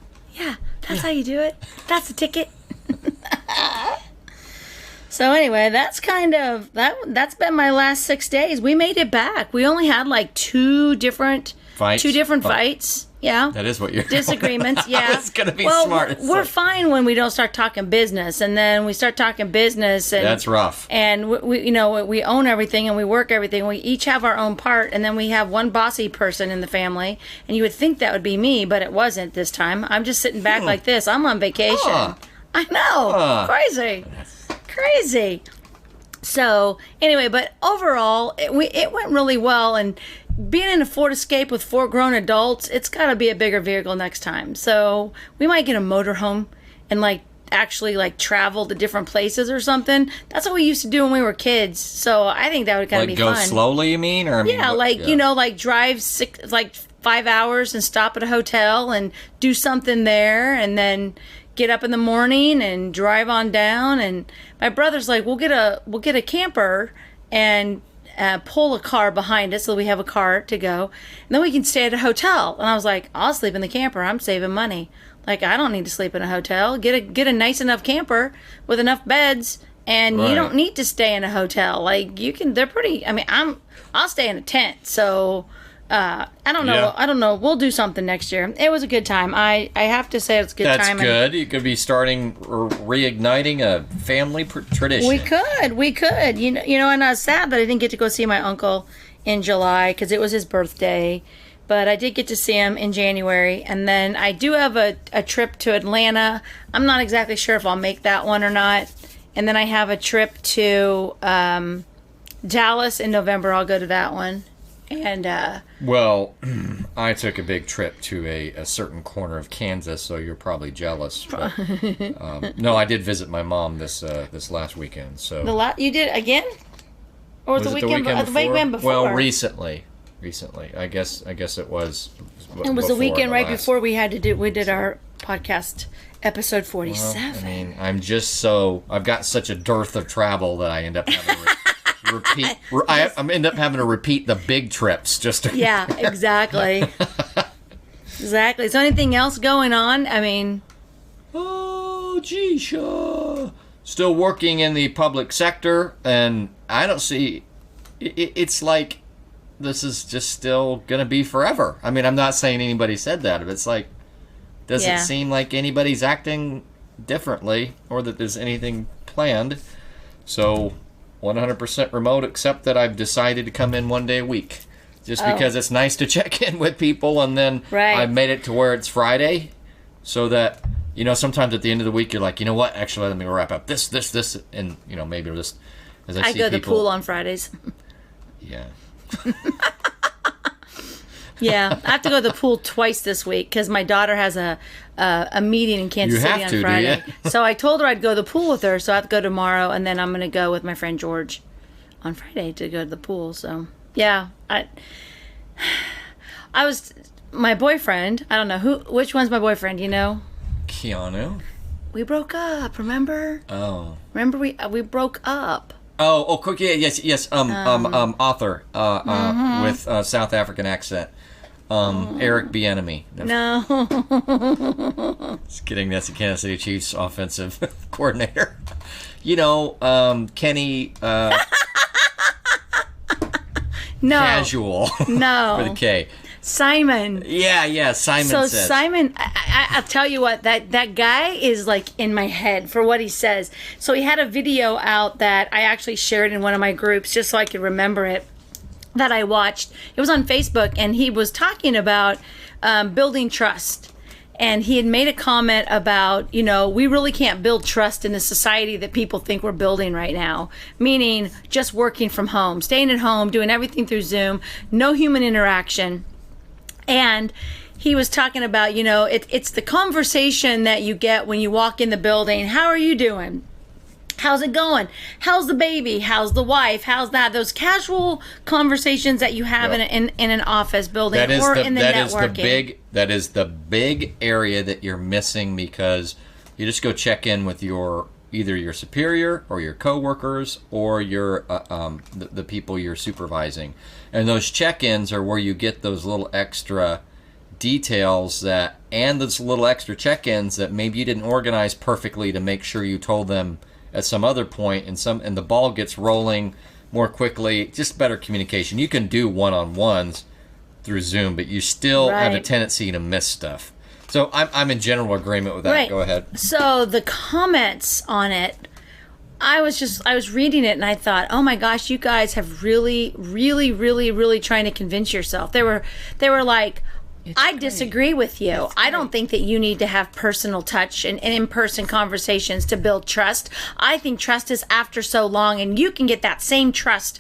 That's how you do it. That's the ticket. So anyway, that's kind of that's been my last 6 days. We made it back. We only had like two different fights. Yeah. That is what you're disagreements. Yeah. It's gonna be smart. We're fine when we don't start talking business, and then we start talking business, and that's rough. And we own everything and we work everything. We each have our own part, and then we have one bossy person in the family. And you would think that would be me, but it wasn't this time. I'm just sitting back like this. I'm on vacation. I know. Crazy. So anyway, but overall, it went really well, and being in a Ford Escape with 4 grown adults, it's got to be a bigger vehicle next time. So we might get a motorhome and actually travel to different places or something. That's what we used to do when we were kids. So I think that would kind of be fun. Go slowly, you mean? Or drive 5 hours and stop at a hotel and do something there, and then get up in the morning and drive on down. And my brother's like, we'll get a camper and pull a car behind us so we have a car to go, and then we can stay at a hotel. And I was like, I'll sleep in the camper. I'm saving money. Like, I don't need to sleep in a hotel. Get a nice enough camper with enough beds, and you don't need to stay in a hotel. Like, you can. They're pretty. I mean, I'll stay in a tent. So I don't know. Yeah. I don't know. We'll do something next year. It was a good time. I have to say it's a good time. That's good. You could be starting or reigniting a family tradition. We could. You know, and I was sad that I didn't get to go see my uncle in July because it was his birthday. But I did get to see him in January. And then I do have a trip to Atlanta. I'm not exactly sure if I'll make that one or not. And then I have a trip to Dallas in November. I'll go to that one. And well, I took a big trip to a certain corner of Kansas, so you're probably jealous. But, no, I did visit my mom this last weekend. So you did again, or was the weekend before? Well, recently. I guess it was. It was the weekend right before we did our podcast episode 47. Well, I mean, I've got such a dearth of travel that I end up having to repeat. I end up having to repeat the big trips just to. Yeah, exactly. Exactly. Is there anything else going on? I mean. Oh, geez. Still working in the public sector, and I don't see. It's like this is just still gonna be forever. I mean, I'm not saying anybody said that, but it's like, doesn't seem like anybody's acting differently or that there's anything planned. So 100% remote, except that I've decided to come in 1 day a week. Just because it's nice to check in with people, and then I've made it to where it's Friday, so that, you know, sometimes at the end of the week you're like, you know what, actually let me wrap up this, and, you know, maybe just as I see go to people, the pool on Fridays. Yeah. Yeah, I have to go to the pool twice this week because my daughter has a meeting in Kansas City on Friday. So I told her I'd go to the pool with her, so I have to go tomorrow, and then I'm going to go with my friend George on Friday to go to the pool. So, yeah, I was, my boyfriend, I don't know, which one's my boyfriend, you know? Keanu. We broke up, remember? Oh. Remember we broke up. Oh, yes. Author with South African accent. Eric Bieniemy. No. Just kidding. That's the Kansas City Chiefs offensive coordinator. You know, Kenny. No. Casual. No. For the K. Simon. Yeah. Simon. So says. Simon, I'll tell you what, that guy is like in my head for what he says. So he had a video out that I actually shared in one of my groups just so I could remember it, that I watched. It was on Facebook, and he was talking about building trust. And he had made a comment about, you know, we really can't build trust in the society that people think we're building right now. Meaning just working from home, staying at home, doing everything through Zoom, no human interaction. And he was talking about, you know, it's the conversation that you get when you walk in the building. How are you doing? How's it going? How's the baby? How's the wife? How's that? Those casual conversations that you have in an office building or in the networking. That is the big area that you're missing, because you just go check in with your either your superior or your coworkers or your the people you're supervising. And those check-ins are where you get those little extra details and those little extra check-ins that maybe you didn't organize perfectly to make sure you told them at some other point, and the ball gets rolling more quickly. Just better communication. You can do one-on-ones through Zoom, but you still have a tendency to miss stuff. So I'm in general agreement with that. Right. Go ahead. So the comments on it, I was reading it and I thought, oh my gosh, you guys have really, really, really, really trying to convince yourself. They were like, I disagree with you. I don't think that you need to have personal touch and in-person conversations to build trust. I think trust is after so long, and you can get that same trust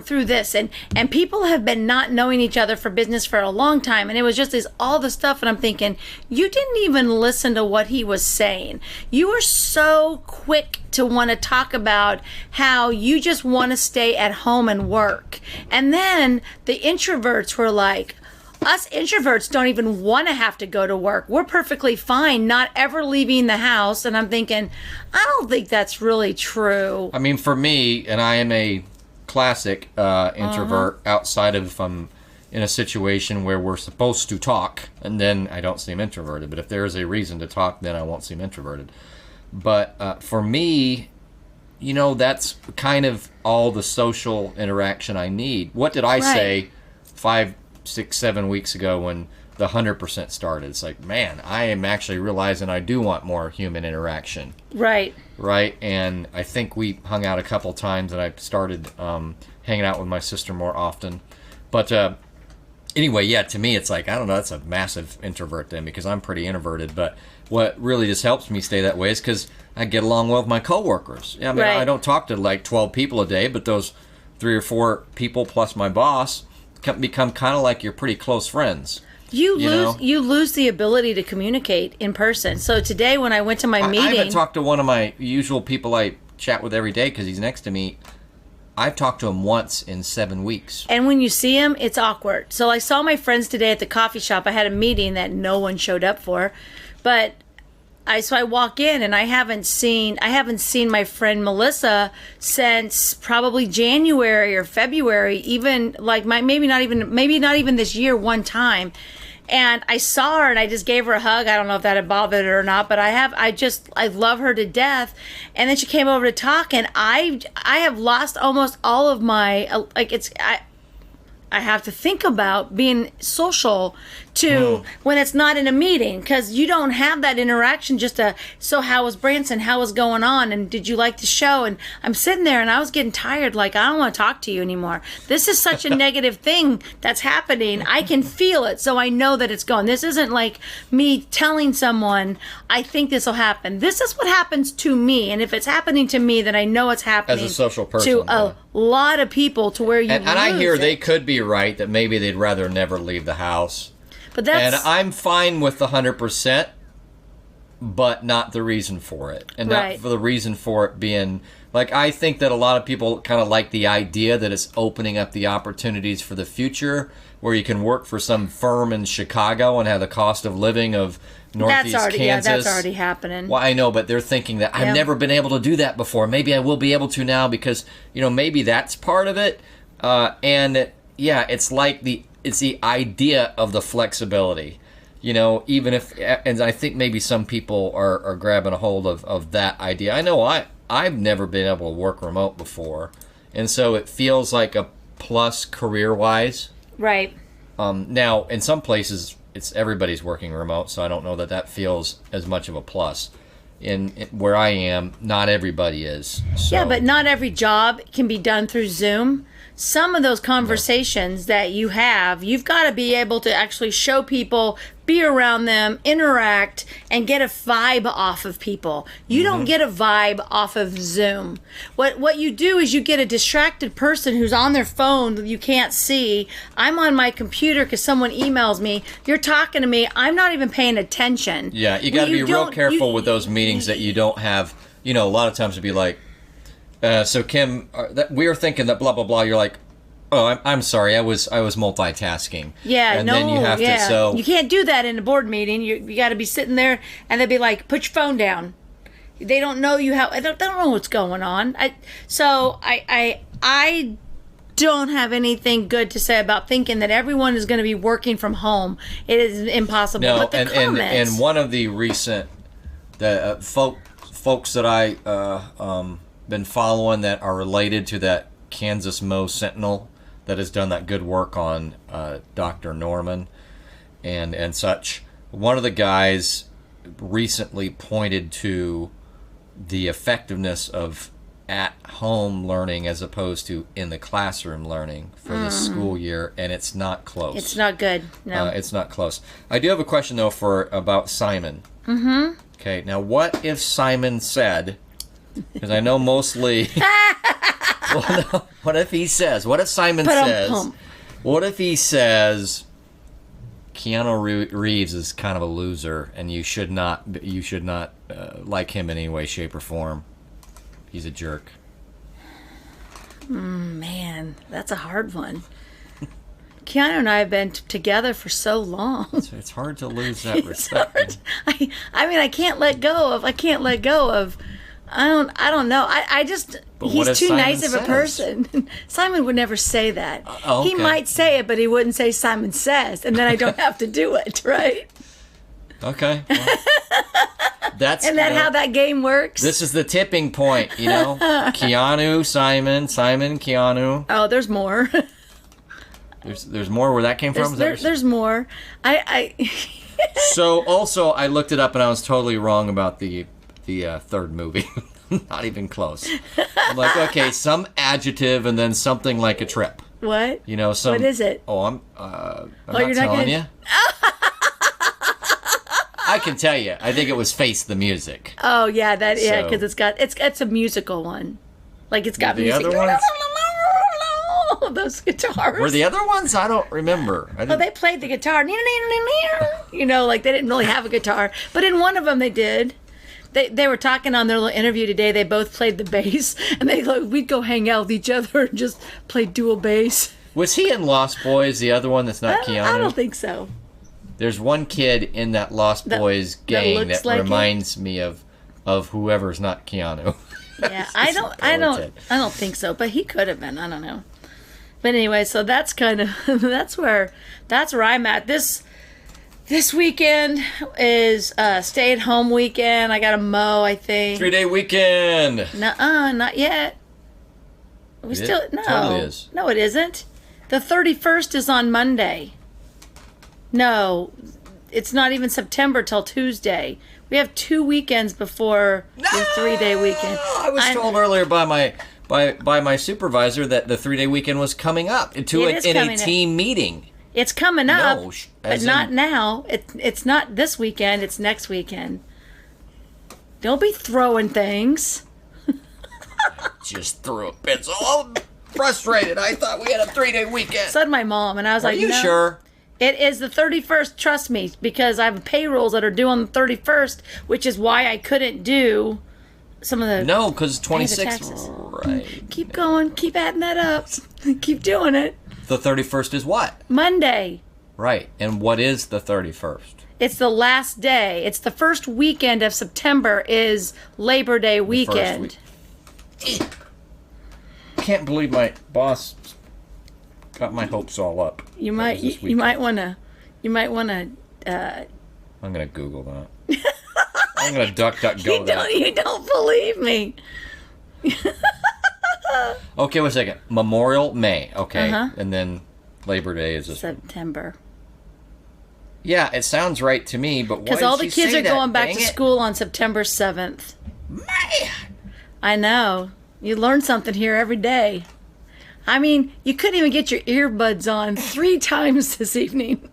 through this. And people have been not knowing each other for business for a long time, and it was just all the stuff, and I'm thinking, you didn't even listen to what he was saying. You were so quick to want to talk about how you just want to stay at home and work. And then the introverts were like, us introverts don't even want to have to go to work. We're perfectly fine not ever leaving the house. And I'm thinking, I don't think that's really true. I mean, for me, and I am a classic introvert outside of if I'm in a situation where we're supposed to talk, and then I don't seem introverted. But if there is a reason to talk, then I won't seem introverted. But for me, that's kind of all the social interaction I need. What did I say 5, 6, 7 weeks ago when the 100% started? It's like, man, I am actually realizing I do want more human interaction. Right. And I think we hung out a couple times, and I started hanging out with my sister more often. But anyway, to me, it's like, I don't know, that's a massive introvert then, because I'm pretty introverted. But what really just helps me stay that way is because I get along well with my coworkers. I mean, I don't talk to like 12 people a day, but those 3 or 4 people plus my boss become kind of like your pretty close friends. You lose the ability to communicate in person. So today when I went to my meeting, I haven't talked to one of my usual people I chat with every day because he's next to me. I've talked to him once in 7 weeks. And when you see him, it's awkward. So I saw my friends today at the coffee shop. I had a meeting that no one showed up for, but I walk in and I haven't seen my friend Melissa since probably January or February, even like maybe not even this year one time. And I saw her and I just gave her a hug. I don't know if that had bothered her or not, but I love her to death. And then she came over to talk, and I have lost almost all of my I have to think about being social to when it's not in a meeting, because you don't have that interaction. So how was Branson? How was going on? And did you like the show? And I'm sitting there and I was getting tired. Like, I don't want to talk to you anymore. This is such a negative thing that's happening. I can feel it. So I know that it's going. This isn't like me telling someone, I think this will happen. This is what happens to me. And if it's happening to me, then I know it's happening as a social person to a lot of people, to where you and I hear they could be right that maybe they'd rather never leave the house. And I'm fine with the 100%, but not the reason for it. And not for the reason for it being, like, I think that a lot of people kind of like the idea that it's opening up the opportunities for the future, where you can work for some firm in Chicago and have the cost of living of Northeast Kansas. Yeah, that's already happening. Well, I know, but they're thinking that I've never been able to do that before. Maybe I will be able to now because, maybe that's part of it. It's like it's the idea of the flexibility, even if, and I think maybe some people are grabbing a hold of that idea. I know I've never been able to work remote before, and so it feels like a plus career-wise. Right. Now, in some places, it's everybody's working remote, so I don't know that feels as much of a plus. In where I am, not everybody is. So. Yeah, but not every job can be done through Zoom. Some of those conversations that you have, you've got to be able to actually show people, be around them, interact, and get a vibe off of people. You don't get a vibe off of Zoom. What you do is you get a distracted person who's on their phone that you can't see. I'm on my computer because someone emails me. You're talking to me. I'm not even paying attention. Yeah, you got to be real careful with those meetings that you don't have. A lot of times it'd be like, so Kim, we were thinking that blah blah blah. You're like, oh, I'm sorry, I was multitasking. Yeah, and then you have to. So you can't do that in a board meeting. You got to be sitting there, and they'd be like, put your phone down. They don't know you have. They don't know what's going on. I don't have anything good to say about thinking that everyone is going to be working from home. It is impossible. No, but the comments, and one of the recent folks that I been following that are related to that Kansas Mo Sentinel that has done that good work on Dr. Norman and such. One of the guys recently pointed to the effectiveness of at-home learning as opposed to in the classroom learning for the school year, and it's not close. It's not good. No, it's not close. I do have a question though about Simon. Mm-hmm. Okay, now what if Simon said? Because I know mostly. What if he says? What if Simon says? What if he says? Keanu Reeves is kind of a loser, and you should not like him in any way, shape, or form. He's a jerk. Man, that's a hard one. Keanu and I have been together for so long. It's hard to lose that respect. I mean, I can't let go of. I don't know. I just. But he's too Simon nice of a person. Simon would never say that. Okay. He might say it, but he wouldn't say Simon says, and then I don't have to do it, right? Okay. Well, Isn't that how that game works? This is the tipping point, Keanu, Simon, Keanu. Oh, there's more. There's more where that came from? There's more. So, also, I looked it up and I was totally wrong about the third movie. Not even close. I'm like, okay, some adjective and then something like a trip. What? Some. What is it? Oh, I'm not telling you. I can tell you. I think it was Face the Music. Oh yeah, because it's a musical one. Like it's got the music. Other ones? Those guitars. Were the other ones? I don't remember. They played the guitar. Like they didn't really have a guitar, but in one of them they did. They were talking on their little interview today. They both played the bass, and we'd go hang out with each other and just play dual bass. Was he in Lost Boys? The other one that's not Keanu? I don't think so. There's one kid in that Lost Boys gang that reminds me of whoever's not Keanu. Yeah, I don't think so, but he could have been. I don't know. But anyway, so that's kind of that's where I'm at. This weekend is stay-at-home weekend. I got to mow, I think. 3-day weekend. Nuh-uh, not yet. No. Totally is. No, it isn't. The 31st is on Monday. No, it's not even September till Tuesday. We have 2 weekends before the 3-day weekend. I was told earlier by my supervisor that the 3-day weekend was coming up in a team meeting. It's coming up, but not now. It's not this weekend. It's next weekend. Don't be throwing things. Just threw a pencil. I'm frustrated. I thought we had a 3-day weekend. Said my mom, and I was like, "Are you no. sure?" It is the 31st. Trust me, because I have payrolls that are due on the 31st, which is why I couldn't do some of the. No, because 26th. Right. Keep going. Keep adding that up. Keep doing it. The 31st is what? Monday. Right. And what is the 31st? It's the last day. It's the first weekend of September is Labor Day weekend. Can't believe my boss got my hopes all up. You might want to. I'm gonna Google that. I'm gonna DuckDuckGo that. You don't believe me. Okay, wait a second. Memorial May. Okay, and then Labor Day is September. Yeah, it sounds right to me, but why? Because all the kids are going back to school on September 7th. Man, I know. You learn something here every day. I mean, you couldn't even get your earbuds on 3 times this evening.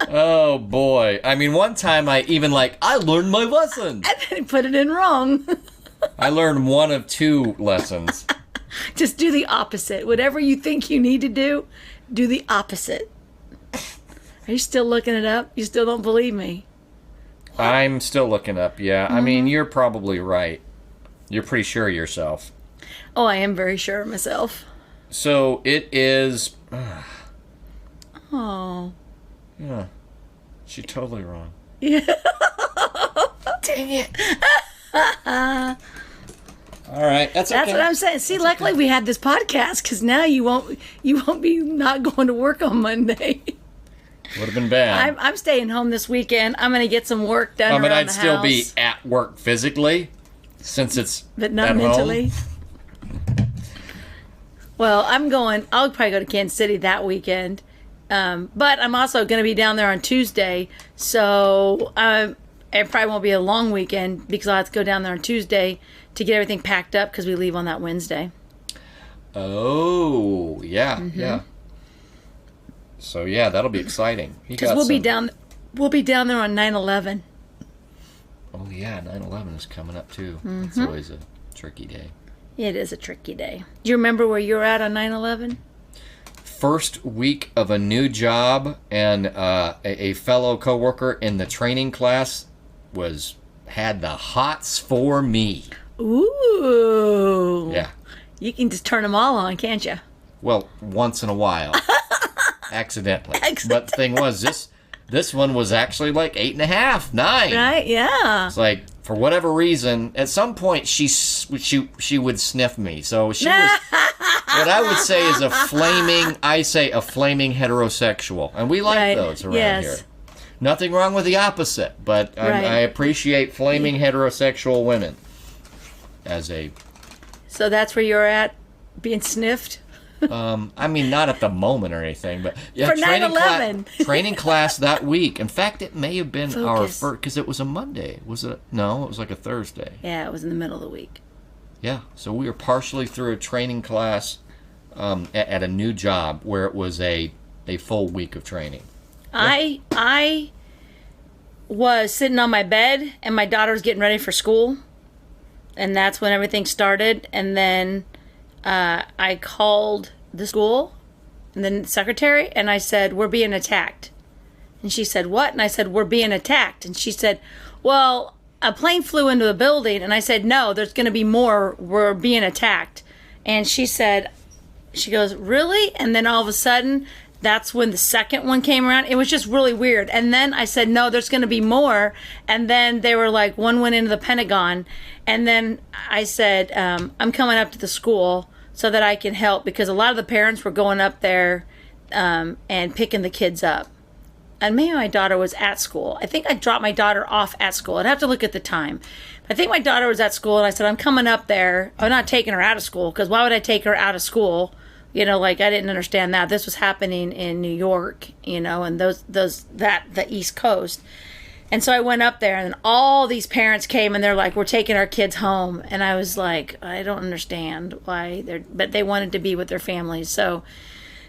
Oh, boy. I mean, one time I learned my lesson. And then put it in wrong. I learned 1 of 2 lessons. Just do the opposite. Whatever you think you need to do the opposite. Are you still looking it up? You still don't believe me? I'm still looking up, yeah. I mean, you're probably right. You're pretty sure of yourself. Oh, I am very sure of myself. So it is... Oh. Yeah. She's totally wrong. Yeah. Dang it. All right, that's okay. That's what I'm saying. See, luckily we had this podcast because now you won't be not going to work on Monday. Would have been bad. I'm staying home this weekend. I'm going to get some work done. But around I'd the still house. be at work physically, since it's But not at mentally. home. Well, I'll probably go to Kansas City that weekend. But I'm also going to be down there on Tuesday. So it probably won't be a long weekend because I'll have to go down there on Tuesday to get everything packed up because we leave on that Wednesday. Oh, yeah, yeah. So, yeah, that'll be exciting. Because we'll be down there on 9/11. Oh, yeah, 9/11 is coming up, too. It's always a tricky day. It is a tricky day. Do you remember where you were at on 9/11? First week of a new job, and a fellow coworker in the training class had the hots for me. Ooh. Yeah. You can just turn them all on, can't you? Well, once in a while. Accidentally. But the thing was, this one was actually like 8.5, 9. Right? Yeah. It's like, for whatever reason, at some point she would sniff me. So she was what I would say is a flaming heterosexual. And we like those around here. Nothing wrong with the opposite, but I appreciate flaming heterosexual women as a... So that's where you're at, being sniffed? I mean, not at the moment or anything, but yeah, For 9/11. Training class that week. In fact, it may have been our first, because it was a Monday. Was it? No, it was like a Thursday. Yeah, it was in the middle of the week. Yeah, so we were partially through a training class at a new job where it was a full week of training. Yeah. I was sitting on my bed, and my daughter was getting ready for school, and that's when everything started. And then I called the school and then the secretary, and I said, "We're being attacked." And she said, "What?" And I said, "We're being attacked." And she said, "Well, a plane flew into the building." And I said, "No, there's going to be more. We're being attacked." And she goes, "Really?" And then all of a sudden, that's when the second one came around. It was just really weird. And then I said, "No, there's going to be more." And then they were like, one went into the Pentagon. And then I said, I'm coming up to the school so that I can help, because a lot of the parents were going up there and picking the kids up. And maybe my daughter was at school. I think I dropped my daughter off at school. I'd have to look at the time. I think my daughter was at school, and I said, I'm coming up there. I'm not taking her out of school, because why would I take her out of school? You know, like, I didn't understand that. This was happening in New York, you know, and the East Coast. And so I went up there, and all these parents came, and they're like, "We're taking our kids home." And I was like, I don't understand why but they wanted to be with their families. So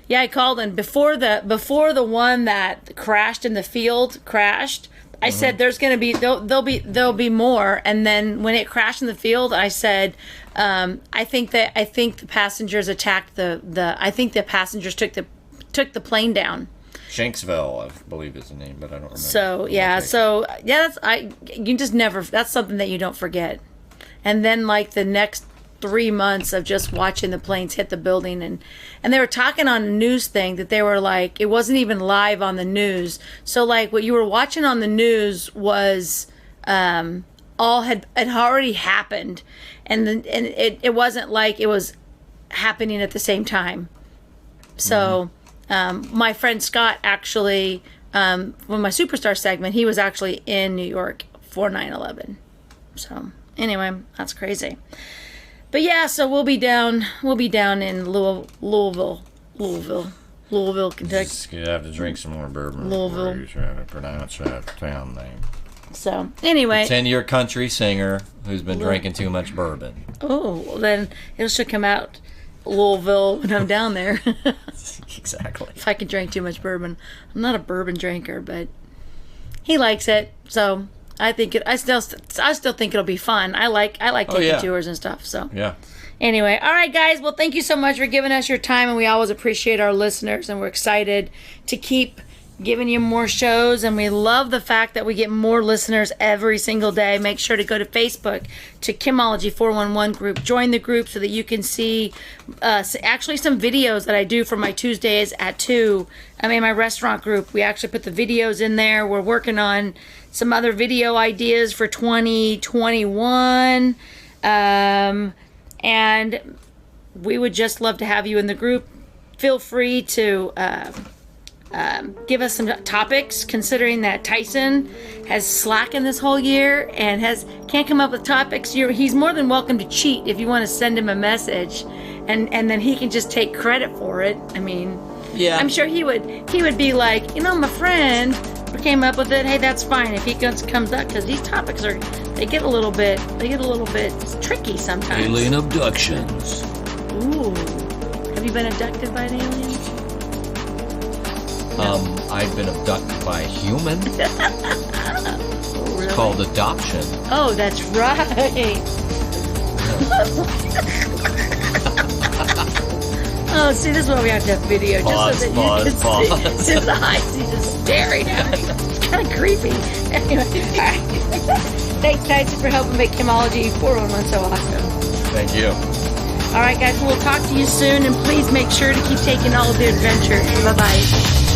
yeah, I called, and before the one that crashed in the field crashed, I said, "There's going to be there'll be more." And then when it crashed in the field, I said, I think the passengers attacked I think the passengers took the plane down. Shanksville, I believe is the name, but I don't remember. So yeah, that's something that you don't forget. And then like the next 3 months of just watching the planes hit the building, and they were talking on a news thing that they were like, it wasn't even live on the news. So like what you were watching on the news was all had already happened, and it wasn't like it was happening at the same time. So my friend Scott actually, from my Superstar segment, he was actually in New York for 9/11. So anyway, that's crazy. But yeah, so we'll be down in Louisville, Kentucky. You have to drink some more bourbon. Louisville. You're trying to pronounce that town name. So anyway, 10-year country singer who's been drinking too much bourbon. Oh, well then it should come out Louisville when I'm down there. Exactly. If I can drink too much bourbon. I'm not a bourbon drinker, but he likes it, so I still think it'll be fun. I like taking tours and stuff. So yeah. Anyway, all right, guys. Well, thank you so much for giving us your time, and we always appreciate our listeners, and we're excited to keep giving you more shows, and we love the fact that we get more listeners every single day. Make sure to go to Facebook to Kimology 411 group. Join the group so that you can see actually some videos that I do for my Tuesdays at 2. My restaurant group. We actually put the videos in there. We're working on some other video ideas for 2021. And we would just love to have you in the group. Feel free to give us some topics, considering that Tyson has slackened this whole year and can't come up with topics. He's more than welcome to cheat if you want to send him a message, and then he can just take credit for it. Yeah, I'm sure he would be like, my friend came up with it. Hey, that's fine if he comes up, because these topics they get a little bit tricky sometimes. Alien abductions. Ooh, have you been abducted by an alien? I've been abducted by a human. Oh, really? It's called adoption. Oh, that's right. Oh, see, this is why we have to have video. Pause, just so that you can pause. see his eyes. He's just staring at me. It's kind of creepy. Anyway, all right. Thanks, Tyson, for helping make Kimology 411 so awesome. Thank you. All right, guys, we'll talk to you soon, and please make sure to keep taking all of the adventures. Bye-bye.